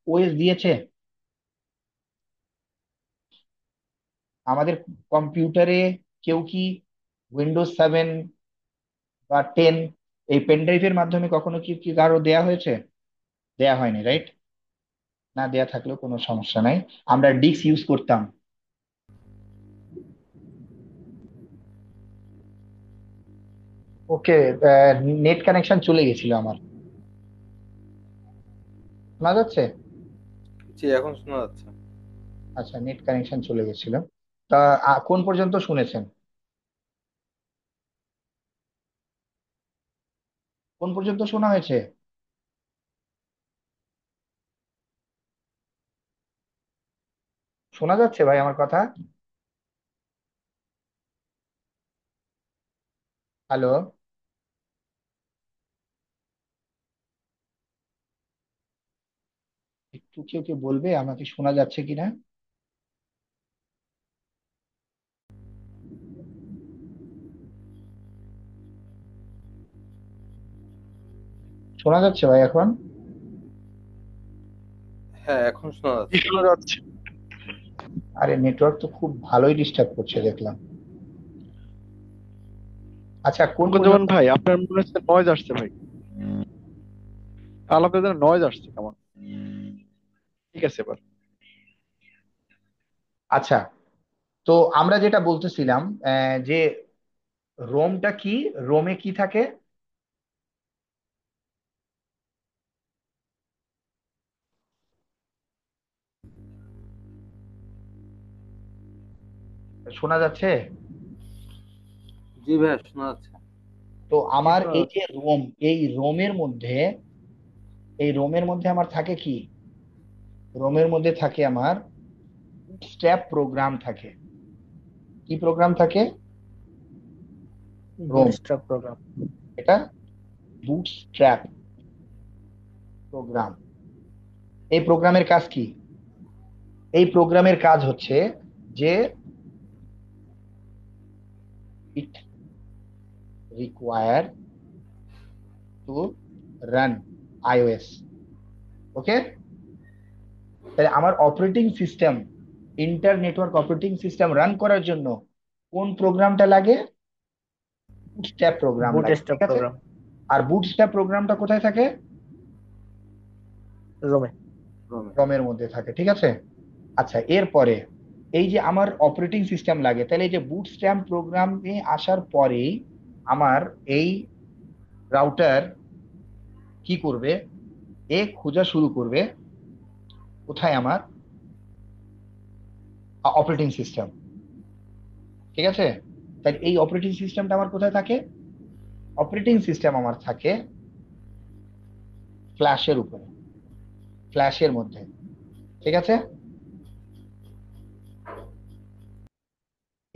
A: ওএস দিয়েছে? আমাদের কম্পিউটারে কেউ কি উইন্ডোজ 7 বা 10 এই পেন ড্রাইভের মাধ্যমে কখনো কি কি কারো দেয়া হয়েছে? দেয়া হয়নি, রাইট? না দেয়া থাকলেও কোনো সমস্যা নাই, আমরা ডিস্ক ইউজ করতাম। ওকে, নেট কানেকশন চলে গেছিল আমার, শোনা যাচ্ছে?
C: জি, এখন শোনা যাচ্ছে।
A: আচ্ছা, নেট কানেকশন চলে গেছিল। তা কোন পর্যন্ত শুনেছেন? কোন পর্যন্ত শোনা হয়েছে? শোনা যাচ্ছে ভাই আমার কথা? হ্যালো? একটু কেউ কেউ বলবে আমাকে শোনা যাচ্ছে কিনা? শোনা যাচ্ছে ভাই এখন?
C: হ্যাঁ, এখন শোনা
F: জি,
C: যাচ্ছে।
F: শোনা যাচ্ছে।
A: আরে নেটওয়ার্ক তো খুব ভালোই ডিস্টার্ব করছে দেখলাম। আচ্ছা, কোন
F: মুকুন্দমান
A: পর্যন্ত?
F: ভাই, আপনার মনে হচ্ছে নয়েজ আসছে ভাই। আলাপে যেন নয়েজ আসছে কেমন। ঠিক আছে এবার।
A: আচ্ছা, তো আমরা যেটা বলতেছিলাম, যে রোমটা কি, রোমে কি থাকে? শোনা যাচ্ছে?
C: জি ভাইয়া, শোনা যাচ্ছে।
A: তো
F: জি,
A: আমার
F: শোনা
A: এই যে
F: যাচ্ছে।
A: রোম, এই রোমের মধ্যে, এই রোমের মধ্যে আমার থাকে কি? রোমের মধ্যে থাকে আমার স্ট্যাপ প্রোগ্রাম থাকে। কি প্রোগ্রাম থাকে? ROM,
D: bootstrap program.
A: এটা বুটস্ট্র্যাপ প্রোগ্রাম। এই প্রোগ্রামের কাজ কি? এই প্রোগ্রামের কাজ হচ্ছে যে it require to run IOS, okay? তাহলে আমার operating system, inter network operating system run করার জন্য কোন প্রোগ্রামটা লাগে? বুটস্ট্র্যাপ প্রোগ্রাম লাগে,
D: বুটস্ট্র্যাপ
A: ঠিক আছে?
D: প্রোগ্রাম।
A: আর বুটস্ট্র্যাপ প্রোগ্রামটা কোথায় থাকে?
D: রোমে।
C: রোমে।
A: রমের মধ্যে থাকে, ঠিক আছে? আচ্ছা, এরপরে এই যে আমার অপারেটিং সিস্টেম লাগে, তাহলে এই যে বুটস্ট্র্যাপ প্রোগ্রামে আসার পরেই আমার এই রাউটার কি করবে? এ খোঁজা শুরু করবে কোথায় আমার অপারেটিং সিস্টেম, ঠিক আছে? তাই এই অপারেটিং সিস্টেমটা আমার কোথায় থাকে? অপারেটিং সিস্টেম আমার থাকে ফ্ল্যাশের উপরে, ফ্ল্যাশের মধ্যে, ঠিক আছে?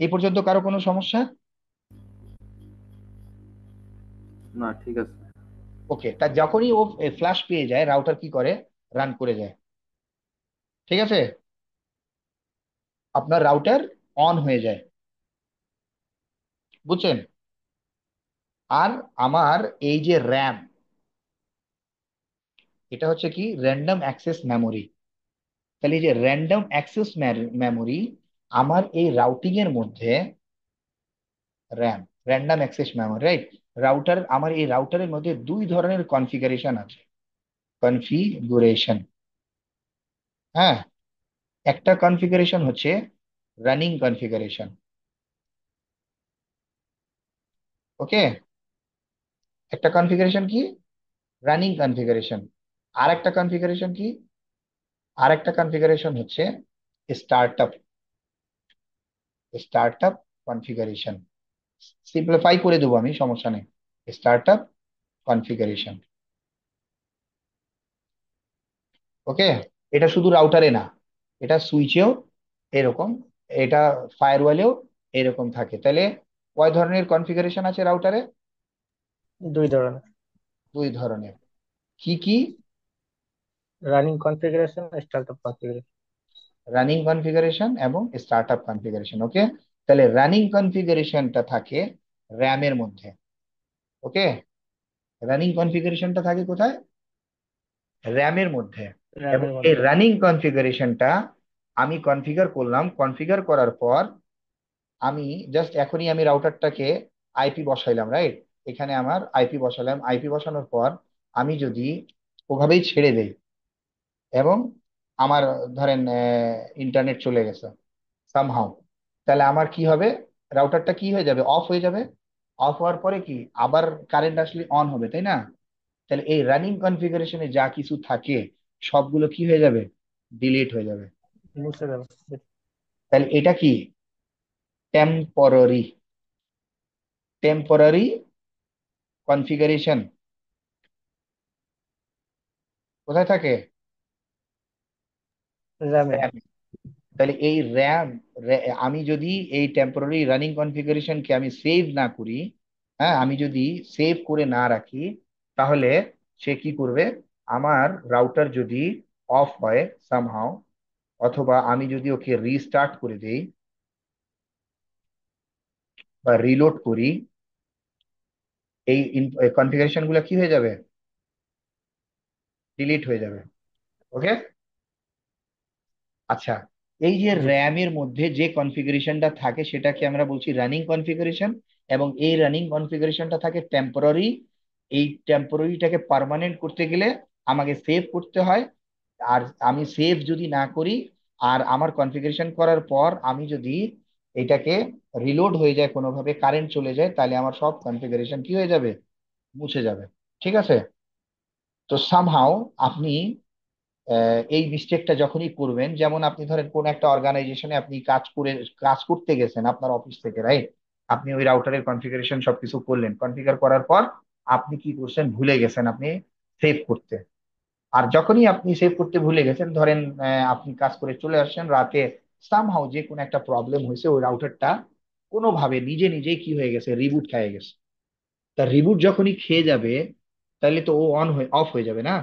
A: এই পর্যন্ত কারো কোনো সমস্যা?
C: না, ঠিক আছে।
A: ওকে, তা যখনই ও ফ্ল্যাশ পেয়ে যায়, রাউটার কি করে? রান করে যায়, ঠিক আছে? আপনার রাউটার অন হয়ে যায়, বুঝছেন? আর আমার এই যে র্যাম, এটা হচ্ছে কি র্যান্ডম অ্যাক্সেস মেমোরি। তাহলে এই যে র্যান্ডম অ্যাক্সেস মেমোরি আমার এই রাউটিং এর মধ্যে, RAM, random access memory, right? Router, আমার এই রাউটারের মধ্যে দুই ধরনের কনফিগারেশন আছে, কনফিগুরেশন, হ্যাঁ, একটা কনফিগারেশন হচ্ছে রানিং কনফিগারেশন। ওকে, একটা কনফিগারেশন কি? Running configuration. আর একটা কনফিগারেশন কি? আর একটা কনফিগারেশন হচ্ছে স্টার্টআপ। স্টার্টআপ কনফিগারেশন, সিম্পলিফাই করে দেবো আমি, সমস্যা নেই। Startup configuration. ওকে, এটা শুধু রাউটারে না, এটা সুইচেও এরকম, এটা ফায়ারওয়ালেও এরকম থাকে। তাহলে কয় ধরনের কনফিগারেশন আছে রাউটারে?
D: দুই ধরনের,
A: দুই ধরনের। কি কি?
D: Running configuration, startup configuration.
A: Running configuration এবং স্টার্টআপ কনফিগারেশন। ওকে, তাহলে রানিং কনফিগারেশনটা থাকে র্যামের মধ্যে। ওকে, রানিং কনফিগারেশনটা থাকে কোথায়? র্যামের মধ্যে। এবং
D: র্যামের
A: এই
D: মধ্যে।
A: রানিং কনফিগারেশনটা আমি কনফিগার করলাম, কনফিগার করার পর আমি জাস্ট এখনই আমি রাউটারটাকে আইপি বসাইলাম, রাইট? এখানে আমার আইপি বসালাম, আইপি বসানোর পর আমি যদি ওভাবেই ছেড়ে দেই এবং আমার ধরেন ইন্টারনেট চলে গেছে সামহাউ, তাহলে আমার কি হবে? রাউটারটা কি হয়ে যাবে? অফ হয়ে যাবে। অফ হওয়ার পরে কি আবার কারেন্ট আসলে অন হবে, তাই না? তাহলে এই রানিং কনফিগারেশনে যা কিছু থাকে সবগুলো কি হয়ে যাবে? ডিলিট হয়ে যাবে।
D: মুছে যাবে।
A: তাহলে এটা কি? টেম্পোরারি। টেম্পোরারি কনফিগারেশন কোথায় থাকে?
D: র্যামে।
A: RAM। তাহলে এই র্যাম, আমি যদি এই টেম্পোরারি রানিং কনফিগারেশনকে আমি সেভ না করি, হ্যাঁ, আমি যদি সেভ করে না রাখি, তাহলে সে কি করবে? আমার রাউটার যদি অফ হয় সামহাও, অথবা আমি যদি ওকে রিস্টার্ট করে দেই বা রিলোড করি, এই কনফিগারেশন গুলো কি হয়ে যাবে? ডিলিট হয়ে যাবে। ওকে, আচ্ছা, এই যে
D: জি।
A: র্যামের মধ্যে যে কনফিগারেশনটা থাকে সেটাকে আমরা বলছি রানিং কনফিগারেশন। এবং এই রানিং কনফিগারেশনটা থাকে টেম্পোরারি। এই টেম্পোরারিটাকে পার্মানেন্ট করতে গেলে আমাকে সেভ করতে হয়। আর আমি সেভ যদি না করি, আর আমার কনফিগারেশন করার পর আমি যদি এটাকে রিলোড হয়ে যায়, কোনোভাবে কারেন্ট চলে যায়, তাহলে আমার সব কনফিগারেশন কি হয়ে যাবে? মুছে যাবে। ঠিক আছে? তো সামহাও আপনি এই মিস্টেকটা যখনই করবেন, যেমন আপনি ধরেন কোন একটা অর্গানাইজেশনে আপনি কাজ করতে গেছেন আপনার অফিস থেকে, রাইট? আপনি ওই রাউটারের কনফিগারেশন সবকিছু করলেন, কনফিগার করার পর আপনি কি করছেন? ভুলে গেছেন আপনি সেভ করতে। আর যখনই আপনি সেভ করতে ভুলে গেছেন, ধরেন আপনি কাজ করে চলে আসছেন রাতে, সামহাও যে কোনো একটা প্রবলেম হয়েছে, ওই রাউটারটা কোনোভাবে নিজে নিজেই কি হয়ে গেছে? রিবুট খেয়ে গেছে। তার রিবুট যখনই খেয়ে যাবে, তাহলে তো ও অফ হয়ে যাবে না?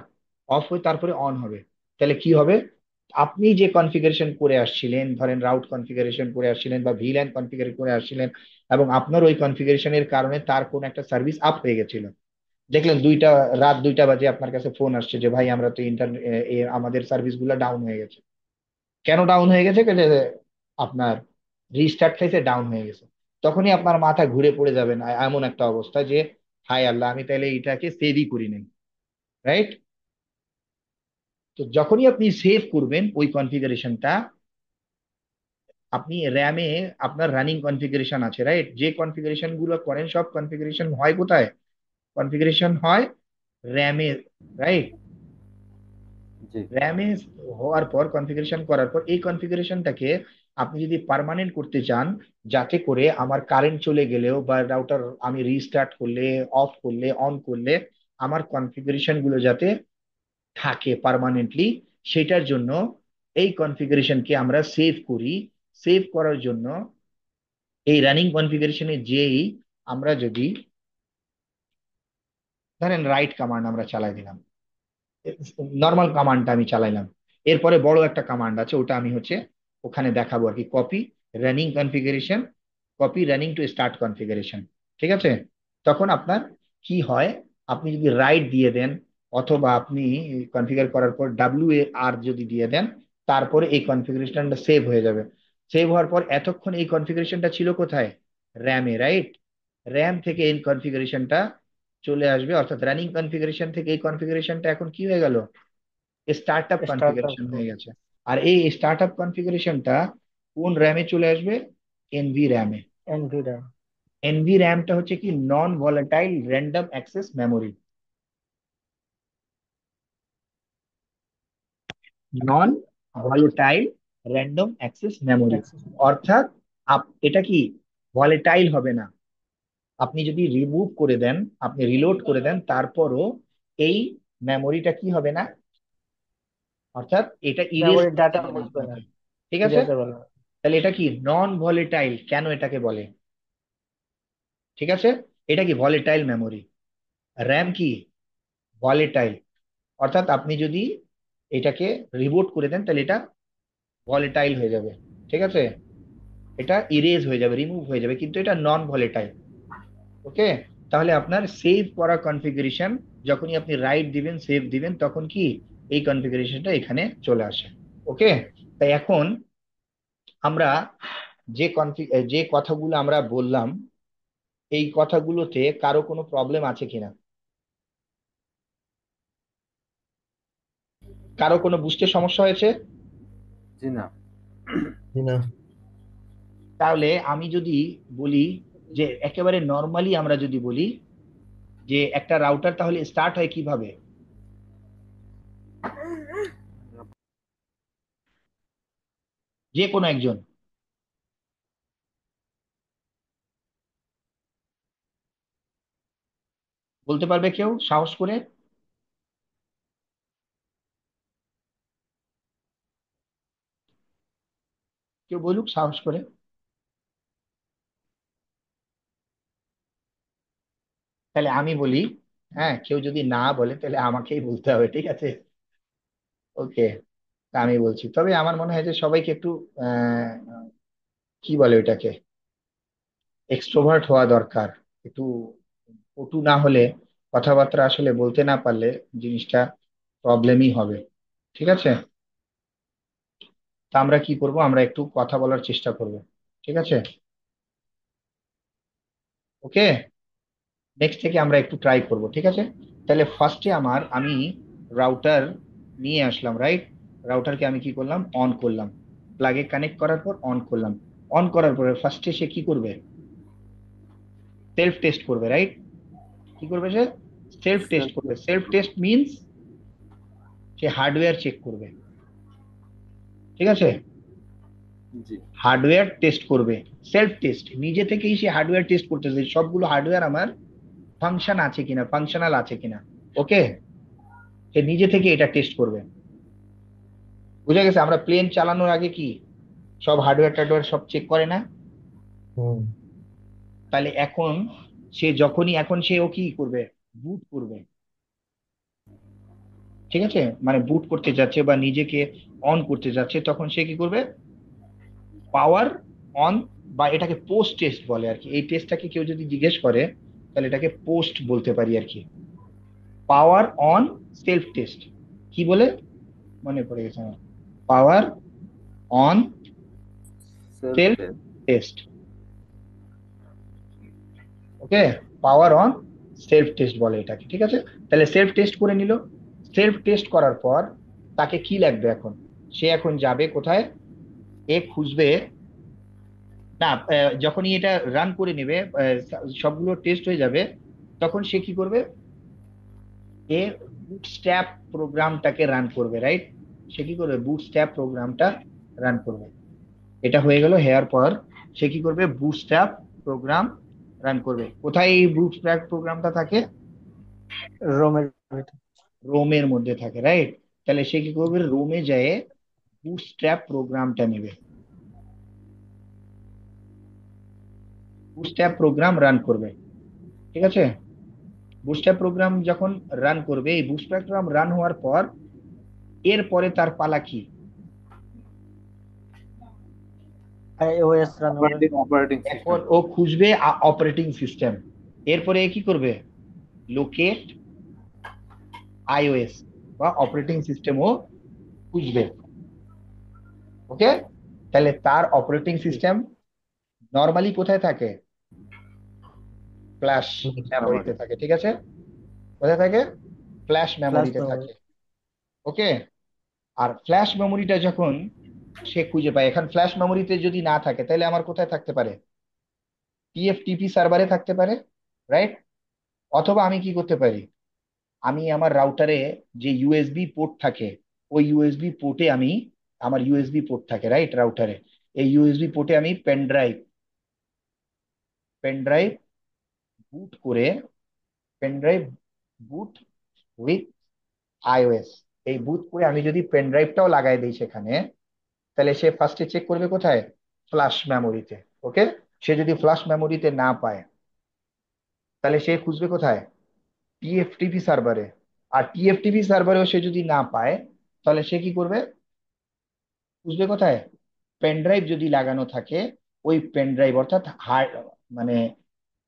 A: অফ হয়ে তারপরে অন হবে। তাহলে কি হবে? আপনি যে কনফিগারেশন করে আসছিলেন, ধরেন রাউট কনফিগারেশন করে আসছিলেন বা ভিল্যান কনফিগার করে আসছিলেন, এবং আপনার ওই কনফিগারেশনের কারণে তার কোন একটা সার্ভিস আপ হয়ে গেছিল, দেখলেন রাত 2টা বাজে আপনার কাছে ফোন আসছে যে ভাই আমরা তো ইন্টারনেট, আমাদের সার্ভিস গুলা ডাউন হয়ে গেছে। কেন ডাউন হয়ে গেছে? যে আপনার রিস্টার্ট খাইছে, ডাউন হয়ে গেছে। তখনই আপনার মাথা ঘুরে পড়ে যাবেন এমন একটা অবস্থা যে হায় আল্লাহ, আমি তাহলে এটাকে সেভই করি নাই, রাইট? তো যখনই আপনি সেভ করবেন ওই কনফিগারেশনটা, আপনি র্যামে আপনার রানিং কনফিগারেশন আছে, রাইট? যে কনফিগারেশন গুলো করেন সব কনফিগারেশন হয় কোথায়? কনফিগারেশন হয় র্যামে, রাইট?
C: জি।
A: র্যামে হওয়ার পর, কনফিগারেশন করার পর, এই কনফিগারেশনটাকে আপনি যদি পার্মানেন্ট করতে চান, যাতে করে আমার কারেন্ট চলে গেলেও বা রাউটার আমি রিস্টার্ট করলে, অফ করলে, অন করলে আমার কনফিগারেশন গুলো যাতে থাকে পার্মানেন্টলি, সেটার জন্য এই কনফিগারেশনকে আমরা সেভ করি। সেভ করার জন্য এই রানিং কনফিগারেশনে যেই আমরা যদি ধরেন রাইট কমান্ড আমরা চালাই দিলাম, নর্মাল কমান্ডটা আমি চালাইলাম, এরপরে বড় একটা কমান্ড আছে, ওটা আমি হচ্ছে ওখানে দেখাবো আর কি, copy running configuration, copy running to start configuration. ঠিক আছে? তখন আপনার কি হয়? আপনি যদি রাইট দিয়ে দেন, অথবা আপনি কনফিগার করার পর WAR যদি দিয়ে দেন, তারপরে এই কনফিগারেশনটা সেভ হয়ে যাবে। সেভ হওয়ার পর এতক্ষণ এই কনফিগারেশনটা ছিল কোথায়? র্যামে, রাইট? র্যাম থেকে এই কনফিগারেশনটা চলে আসবে, অর্থাৎ রানিং কনফিগারেশন থেকে এই কনফিগারেশনটা এখন কি হয়ে গেল? Startup
D: startup.
A: কনফিগারেশন হয়ে গেছে। আর এই স্টার্ট আপ কনফিগারেশনটা কোন র্যামে চলে আসবে? এনভি র্যামে।
D: NV RAM.
A: এনভি র্যামটা হচ্ছে কি non volatile random access memory. Non volatile random access memory,
D: access.
A: অর্থাৎ এটা কি ভোলাটাইল হবে না। আপনি যদি রিমুভ করে দেন, আপনি রিলোড করে দেন, তারপরও এই মেমোরিটা কি হবে না, অর্থাৎ এটা ইরেজ
D: মেমোরির
A: করতে
D: ডাটা
A: হবে না
D: মুছবে না,
A: আপনাকে। ঠিক আছে,
D: ইরেজেবল না।
A: তাহলে এটা কি নন ভোলেটাইল, কেন এটাকে বলে? ঠিক আছে, এটা কি ভোলেটাইল মেমোরি। র্যাম কি ভোলেটাইল, অর্থাৎ আপনি যদি এটাকে রিবুট করে দেন তাহলে এটা ভোলেটাইল হয়ে যাবে। ঠিক আছে, এটা ইরেজ হয়ে যাবে, রিমুভ হয়ে যাবে, কিন্তু এটা নন ভোলেটাইল। ওকে, তাহলে আপনার সেভ করা কনফিগারেশন যখনই আপনি রাইট দিবেন, সেভ দিবেন, তখন কি এই কনফিগারেশনটা এখানে চলে আসে। ওকে, তাই এখন আমরা যে কথাগুলো আমরা বললাম, এই কথাগুলোতে কারো কোনো প্রবলেম আছে কিনা, কারো কোনো বুঝতে সমস্যা হয়েছে?
C: জি না।
E: না।
A: তাহলে আমি যদি বলি যে একেবারে নর্মালি আমরা যদি বলি যে একটা রাউটার তাহলে স্টার্ট হয় কিভাবে? যে কোনো একজন বলতে পারবে কেউ সাহস করে? কেউ বলুক সাহস করে। তাহলে আমি বলি, হ্যাঁ, কেউ যদি না বলে তাহলে আমাকেই বলতে হবে, ঠিক আছে? ওকে, তা আমি বলছি, তবে আমার মনে হয় যে সবাইকে একটু আহ কি বলে ওইটাকে, এক্সট্রোভার্ট হওয়া দরকার। একটু পটু না হলে, কথাবার্তা আসলে বলতে না পারলে জিনিসটা প্রবলেমই হবে। ঠিক আছে, তা আমরা কি করব, আমরা একটু কথা বলার চেষ্টা করব। ঠিক আছে, ওকে, নেক্সট থেকে আমরা একটু ট্রাই করব। ঠিক আছে, তাহলে ফার্স্টে আমি রাউটার নিয়ে আসলাম, রাইট? রাউটারকে আমি কি করলাম, অন করলাম, প্লাগে কানেক্ট করার পর অন করলাম। অন করার পরে ফার্স্টে সে কি করবে, সেলফ টেস্ট করবে, রাইট? কি করবে সে? সেলফ টেস্ট
C: সেলফ
A: করবে। সেলফ টেস্ট মিনস সে হার্ডওয়্যার চেক করবে। ঠিক আছে,
C: জি।
A: হার্ডওয়্যার টেস্ট করবে। সেলফ টেস্ট, নিজে থেকেই সে হার্ডওয়্যার টেস্ট করতেছে, সবগুলো হার্ডওয়্যার আমার ফাংশন আছে কিনা, ফাংশনাল আছে কিনা। ওকে, সে নিজে থেকে এটা টেস্ট করবে। বুঝা গেছে? আমরা প্লেন চালানোর আগে কি সব হার্ডওয়্যার টার্ডওয়্যার সব চেক করে না?
E: হুম।
A: তাহলে এখন সে যখনই, এখন সে ও কি করবে, বুট করবে। ঠিক আছে, মানে বুট করতে যাচ্ছে বা নিজেকে অন করতে যাচ্ছে, তখন সে কি করবে, পাওয়ার অন, বা এটাকে পোস্ট টেস্ট বলে আর কি। এই টেস্টটাকে কেউ যদি জিজ্ঞেস করে তাহলে এটাকে পোস্ট বলতে পারি আর কি। পাওয়ার অন সেলফ টেস্ট কি বলে, মনে পড়ে গেছে আমার, power on
C: self
A: self
C: test.
A: Test. Okay, power on self test বলে এটাকে। ঠিক আছে, তাহলে সেলফ টেস্ট করে নিল। সেলফ টেস্ট করার পর তাকে কি লাগবে এখন, সে এখন যাবে কোথায়, এ খুঁজবে, না, যখনই এটা রান করে নেবে, সবগুলো টেস্ট হয়ে যাবে, তখন সে কি করবে, এ বুটস্ট্র্যাপ প্রোগ্রামটাকে রান করবে, রাইট? সে কি করবে, বুটস্ট্র্যাপ প্রোগ্রামটা রান করবে। এটা হয়ে গেল, হেয়ার পর সে কি করবে, বুটস্ট্র্যাপ প্রোগ্রাম রান করবে। কোথায় এই বুটস্ট্র্যাপ প্রোগ্রামটা থাকে?
D: রোমের ভিতর।
A: রোমের মধ্যে থাকে, রাইট? তাহলে সে কি করবে, রোমে যায় বুটস্ট্র্যাপ প্রোগ্রামটা নেবে, বুটস্ট্র্যাপ প্রোগ্রাম রান করবে। ঠিক আছে, বুটস্ট্র্যাপ প্রোগ্রাম যখন রান করবে, এই বুটস্ট্র্যাপ প্রোগ্রাম রান হওয়ার পর এরপরে তার পালা কি?
D: iOS রান হবে।
C: অপারেটিং
A: এখন
C: সিস্টেম।
A: ও খুঁজবে অপারেটিং সিস্টেম। এরপরে এ কি করবে, লোকেট আইওএস বা অপারেটিং সিস্টেম ও খুঁজবে। ওকে, তাহলে তার অপারেটিং সিস্টেম নর্মালি কোথায় থাকে, ফ্ল্যাশ মেমোরিতে
C: মেমোরি।
A: থাকে। ঠিক আছে, কোথায় থাকে, ফ্ল্যাশ
D: ফ্ল্যাশ
A: মেমোরিতে
D: মেমোরি।
A: থাকে। ওকে, আর ফ্ল্যাশ মেমোরিটা যখন সে খুঁজে পায়, এখন ফ্ল্যাশ মেমোরিতে যদি না থাকে তাহলে আমার কোথায় থাকতে পারে? টিএফটিপি সার্ভারে থাকতে পারে, রাইট? অথবা আমি কি করতে পারি, আমি আমার রাউটারে যে ইউএসবি পোর্ট থাকে, ওই ইউএসবি পোর্টে আমি, আমার ইউএসবি পোর্ট থাকে রাইট রাউটারে, এই ইউএসবি পোর্টে আমি পেন ড্রাইভ বুট করে, pen drive boot with IOS, এই বুট করে আমি যদি পেন ড্রাইভটাও লাগাই দিই সেখানে, তাহলে সে ফার্স্টে চেক করবে কোথায়? ফ্ল্যাশ মেমোরিতে। ওকে, সে যদি ফ্ল্যাশ মেমোরিতে না পায় তাহলে সে খুঁজবে কোথায়? টিএফটিপি সার্ভারে। আর টিএফটিপি সার্ভারেও সে যদি না পায় তাহলে সে কি করবে? খুঁজবে কোথায়? পেন ড্রাইভ যদি লাগানো থাকে, ওই পেন ড্রাইভ অর্থাৎ হার্ড, মানে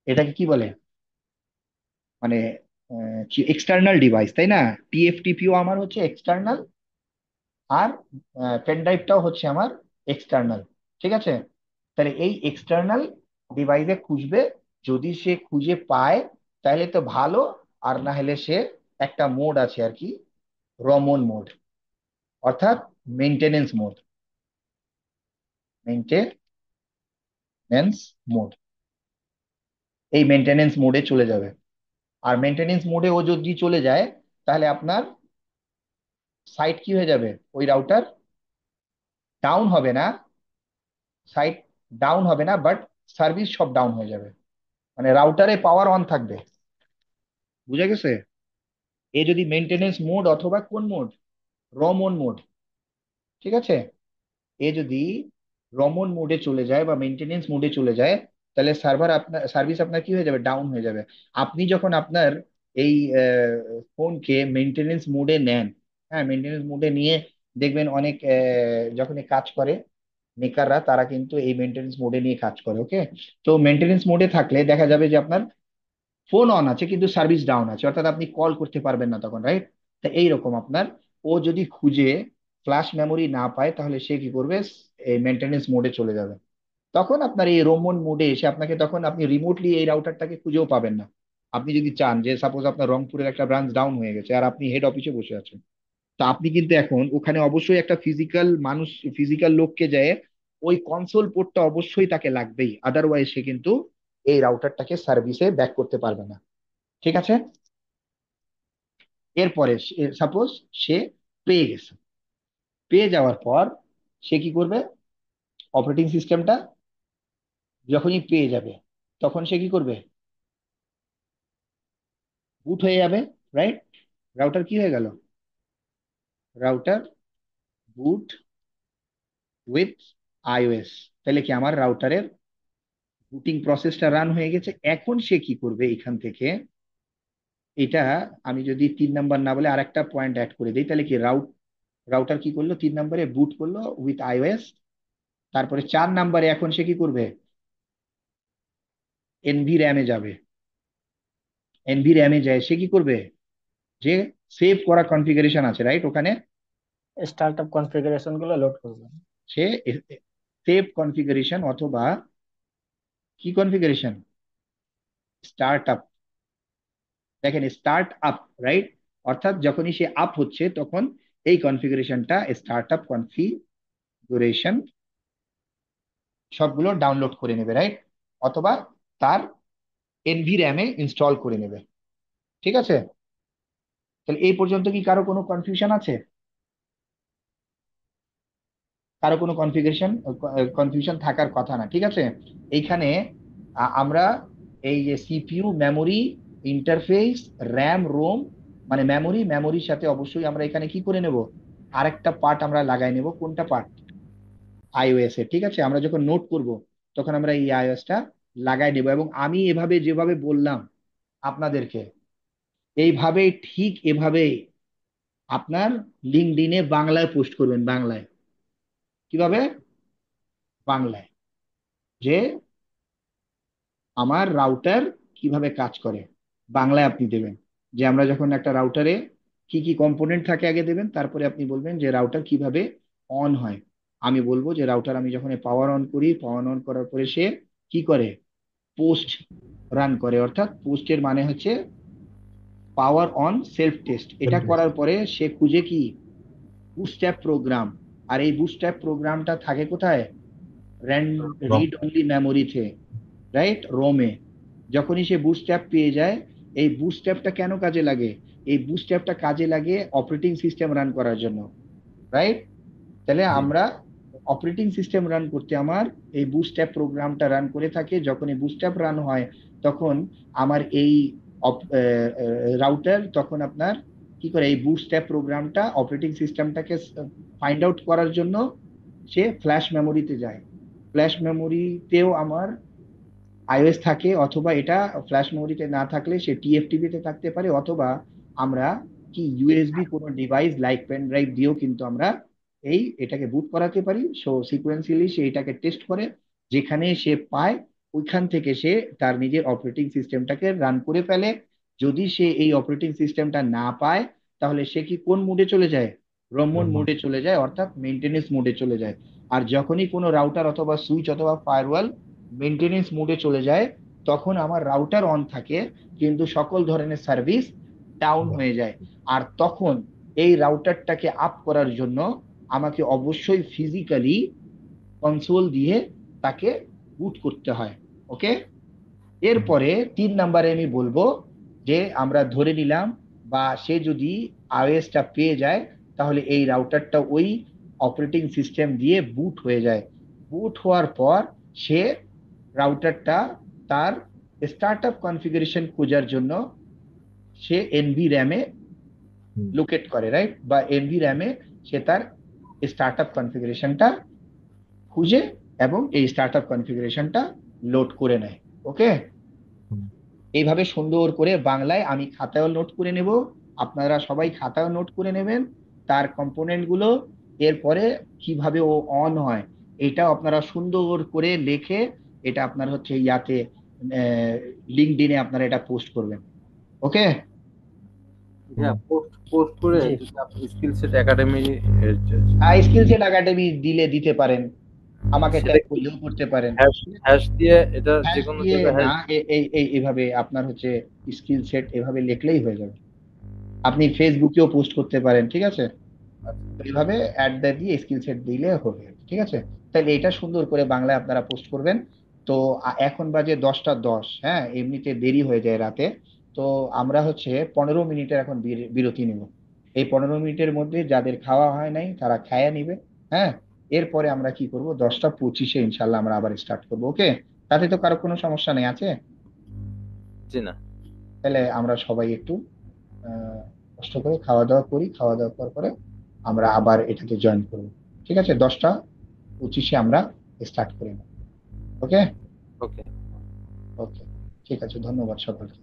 A: এটাকে কি বলে, মানে এক্সটার্নাল ডিভাইস, তাই না? টিএফটিপিও আমার হচ্ছে এক্সটার্নাল, আর পেন ড্রাইভটাও হচ্ছে আমার এক্সটার্নাল। ঠিক আছে, তাহলে এই এক্সটার্নাল ডিভাইসে খুঁজবে, যদি সে খুঁজে পায় তাহলে তো ভালো, আর না হলে সে একটা মোড আছে আর কি, রমন মোড, অর্থাৎ মেনটেনেন্স মোড, মেনটেনেন্স মোড, এই মেনটেনেন্স মোডে চলে যাবে। আর মেনটেনেন্স মোডে ও যদি চলে যায় তাহলে আপনার সাইট কি হয়ে যাবে? ওই রাউটার ডাউন হবে না, সাইট ডাউন হবে না, বাট সার্ভিস সব ডাউন হয়ে যাবে, মানে রাউটারে পাওয়ার অন থাকবে। বুঝা গেছে? এ যদি মেনটেনেন্স মোড অথবা কোন মোড, রমন মোড, ঠিক আছে, এ যদি রমন মোডে চলে যায় বা মেনটেনেন্স মোডে চলে যায় তাহলে সার্ভিস আপনার কি হয়ে যাবে? ডাউন হয়ে যাবে। আপনি যখন আপনার এই ফোনকে মেনটেনেন্স মোডে নেন, হ্যাঁ মেনটেনেন্স মোডে নিয়ে দেখবেন অনেক যখন এ কাজ করে মেকাররা, তারা কিন্তু এই মেনটেনেন্স মোডে নিয়ে কাজ করে। ওকে, তো মেনটেনেন্স মোডে থাকলে দেখা যাবে যে আপনার ফোন অন আছে কিন্তু সার্ভিস ডাউন আছে, অর্থাৎ আপনি কল করতে পারবেন না তখন, রাইট? তা এইরকম আপনার, ও যদি খুঁজে ফ্ল্যাশ মেমোরি না পায় তাহলে সে কি করবে? এই মেনটেনেন্স মোডে চলে যাবে। তখন আপনার এই রোমন মোডে এসে আপনাকে, তখন আপনি রিমোটলি এই রাউটারটাকে খুঁজেও পাবেন না। আপনি যদি চান যে সাপোজ আপনার রংপুরের একটা ব্রাঞ্চ ডাউন হয়ে গেছে আর আপনি হেড অফিসে বসে আছেন, তা আপনি কিন্তু এখন ওখানে অবশ্যই একটা ফিজিক্যাল মানুষ, ফিজিক্যাল লোককে যায়, ওই কনসোল পোর্টটা অবশ্যই তাকে লাগবেই, আদারওয়াইজ সে কিন্তু এই রাউটারটাকে সার্ভিসে ব্যাক করতে পারবে না। ঠিক আছে, এরপরে সাপোজ সে পেয়ে গেছে, পেয়ে যাওয়ার পর সে কি করবে? অপারেটিং সিস্টেমটা যখনই পেয়ে যাবে তখন সে কি করবে? বুট হয়ে যাবে, রাইট? রাউটার কি হয়ে গেল? Router boot with iOS. তাহলে কি আমার রাউটারের বুটিং প্রসেসটা রান হয়ে গেছে। এখন সে কি করবে এখান থেকে? এটা আমি যদি 3 নাম্বার না বলে আরেকটা পয়েন্ট অ্যাড করে দিই, তাহলে কি রাউটার কি করলো? 3 নাম্বারে বুট করলো উইথ আইওএস। তারপরে 4 নাম্বারে এখন সে কি করবে? এনভি র্যামে যাবে। এনভি র্যামে যায় সে কি করবে? যে সেভ করা কনফিগারেশন আছে রাইট ওখানে,
D: স্টার্টআপ কনফিগারেশন গুলো লোড করবে।
A: সে সেভ কনফিগারেশন অথবা কি কনফিগারেশন? Start up. দেখেন স্টার্ট আপ, রাইট? অর্থাৎ যখনই সে আপ হচ্ছে তখন এই কনফিগারেশনটা, স্টার্ট আপ কনফিগারেশন সবগুলো ডাউনলোড করে নেবে, রাইট? অথবা তার এনভি র্যামে ইনস্টল করে নেবে। ঠিক আছে, তাহলে এই পর্যন্ত কি কারো কোনো কনফিউশন আছে? কারো কোনো কনফিউশন থাকার কথা না, ঠিক আছে? এইখানে আমরা এই যে CPU, memory, interface, RAM, ROM, মানে মেমোরির সাথে অবশ্যই আমরা এখানে কি করে নেব? আরেকটা পার্ট আমরা লাগাই নেব। কোনটা পার্ট? আইওএস এর। ঠিক আছে, আমরা যখন নোট করব তখন আমরা এই আইওএসটা লাগাই নেব, এবং আমি এভাবে যেভাবে বললাম আপনাদেরকে, এইভাবে ঠিক এভাবে আপনার লিঙ্কডইনে বাংলায় পোস্ট করবেন। বাংলায় কিভাবে? বাংলায়, যে আমার রাউটার কিভাবে কাজ করে, বাংলায় আপনি দেবেন। যে আমরা যখন একটা রাউটারে কি কি কম্পোনেন্ট থাকে আগে দেবেন, তারপরে আপনি বলবেন যে রাউটার কিভাবে অন হয়। আমি বলবো যে রাউটার আমি যখন পাওয়ার অন করি, পাওয়ার অন করার পরে সে কি করে? পোস্ট রান করে, অর্থাৎ পোস্টের মানে হচ্ছে পাওয়ার অন সেলফ টেস্ট। এটা করার পরে সে খুঁজে কি? Bootstrap programme. আর এই বুটস্ট্র্যাপ প্রোগ্রামটা থাকে কোথায়?
E: রম
A: রিড অনলি মেমোরিতে, রাইট, রোমে। যখনই সে বুটস্ট্র্যাপ পেয়ে যায়, এই বুটস্ট্র্যাপটা কেন কাজে লাগে? এই বুটস্ট্র্যাপটা কাজে লাগে অপারেটিং সিস্টেম রান করার জন্য, রাইট? তাহলে
E: জি
A: আমরা অপারেটিং সিস্টেম রান করতে আমার এই বুটস্ট্র্যাপ প্রোগ্রামটা রান করে থাকে। যখন এই বুটস্ট্র্যাপ রান হয় তখন আমার এই রাউটার তখন আপনার কি করে, এই বুটস্ট্র্যাপ প্রোগ্রামটা অপারেটিং সিস্টেমটাকে ফাইন্ড আউট করার জন্য সে ফ্ল্যাশ মেমোরিতে যায়। ফ্ল্যাশ মেমোরিতেও আমার আইওএস থাকে, অথবা এটা ফ্ল্যাশ মেমোরিতে না থাকলে সে টিএফটিপি তে থাকতে পারে, অথবা আমরা কি ইউএসবি কোনো ডিভাইস লাইক পেন ড্রাইভ দিয়েও কিন্তু আমরা এটাকে বুট করাতে পারি। সো সিকোয়েন্সিয়ালি সে এটাকে টেস্ট করে, যেখানে সে পায় ওইখান থেকে সে তার নিজের অপারেটিং সিস্টেমটাকে রান করে ফেলে। যদি সে এই অপারেটিং সিস্টেমটা না পায়, তাহলে সে কি কোন মোডে চলে যায়? রোমন
E: রম
A: মোডে চলে যায়, অর্থাৎ মেনটেনেন্স মোডে চলে যায়। আর যখনই কোনো রাউটার অথবা সুইচ অথবা ফায়ারওয়াল মেনটেনেন্স মোডে চলে যায়, তখন আমার রাউটার অন থাকে কিন্তু সকল ধরনের সার্ভিস ডাউন হয়ে যায়। আর তখন এই রাউটারটাকে আপ করার জন্য আমাকে অবশ্যই ফিজিক্যালি কনসোল দিয়ে তাকে বুট করতে হয়। ওকে, এরপরে 3 নম্বরে আমি বলবো যে আমরা ধরে নিলাম বা সে যদি আইওএসটা পেয়ে যায়, তাহলে এই রাউটারটা ওই অপারেটিং সিস্টেম দিয়ে বুট হয়ে যায়। বুট হওয়ার পর সে রাউটারটা তার স্টার্টআপ কনফিগারেশন খোঁজার জন্য সে এনভি র্যামে লোকেট করে, রাইট, বা এনভি র্যামে সে তার স্টার্টআপ কনফিগারেশনটা খুঁজে এবং এই স্টার্টআপ কনফিগারেশনটা লোড করে নেয়। ওকে, এইভাবে সুন্দর করে বাংলায় আমি খাতায়ও নোট করে নেব, আপনারা সবাই খাতায়ও নোট করে নেবেন তার কম্পোনেন্ট গুলো। এরপরে কিভাবে ও অন হয় এটাও আপনারা সুন্দর করে লিখে এটা আপনার হচ্ছে ইয়াতে লিঙ্কডইনে আপনারা এটা পোস্ট করবেন। ওকে,
C: হ্যাঁ, পোস্ট পোস্ট করে
D: জি
C: যদি আপনি skill set academy
A: skill set academy দিলে দিতে পারেন, আমাকে
C: সেটা
A: ট্যাগ
C: কি
A: করলেও করতে পারেন।
C: হ্যাশ হ্যাশ দিয়ে এটা যে
A: হ্যাশ
C: কোনো
A: দিয়ে
C: জায়গায়
A: না,
C: হ্যাশ
A: এইভাবে আপনার হচ্ছে স্কিল সেট এভাবে লিখলেই হয়ে যাবে। আপনি ফেসবুকেও পোস্ট করতে পারেন, ঠিক আছে? তো এইভাবে অ্যাড দিয়ে স্কিল সেট দিলে হবে, ঠিক আছে? তাহলে এটা সুন্দর করে বাংলায় আপনারা পোস্ট করবেন। তো এখন বাজে 10টা 10, হ্যাঁ, এমনিতে দেরি হয়ে যায় রাতে। তো আমরা হচ্ছে 15 মিনিটের এখন বিরতি নিব। এই 15 মিনিটের মধ্যে যাদের খাওয়া হয় নাই তারা খায়া নিবে। হ্যাঁ, এরপরে আমরা কি করব, 10টা 25-এ ইনশাল্লাহ আমরা আবার স্টার্ট করবো। ওকে, তাতে তো কারো কোনো সমস্যা নেই আছে?
C: জি না।
A: তাহলে আমরা সবাই একটু আহ কষ্ট করে খাওয়া দাওয়া করি, খাওয়া দাওয়া করার পরে আমরা আবার এটাতে জয়েন করবো। ঠিক আছে, 10টা 25-এ আমরা স্টার্ট করে নেব। ওকে,
C: ওকে।
A: ওকে, ঠিক আছে, ধন্যবাদ সকলকে।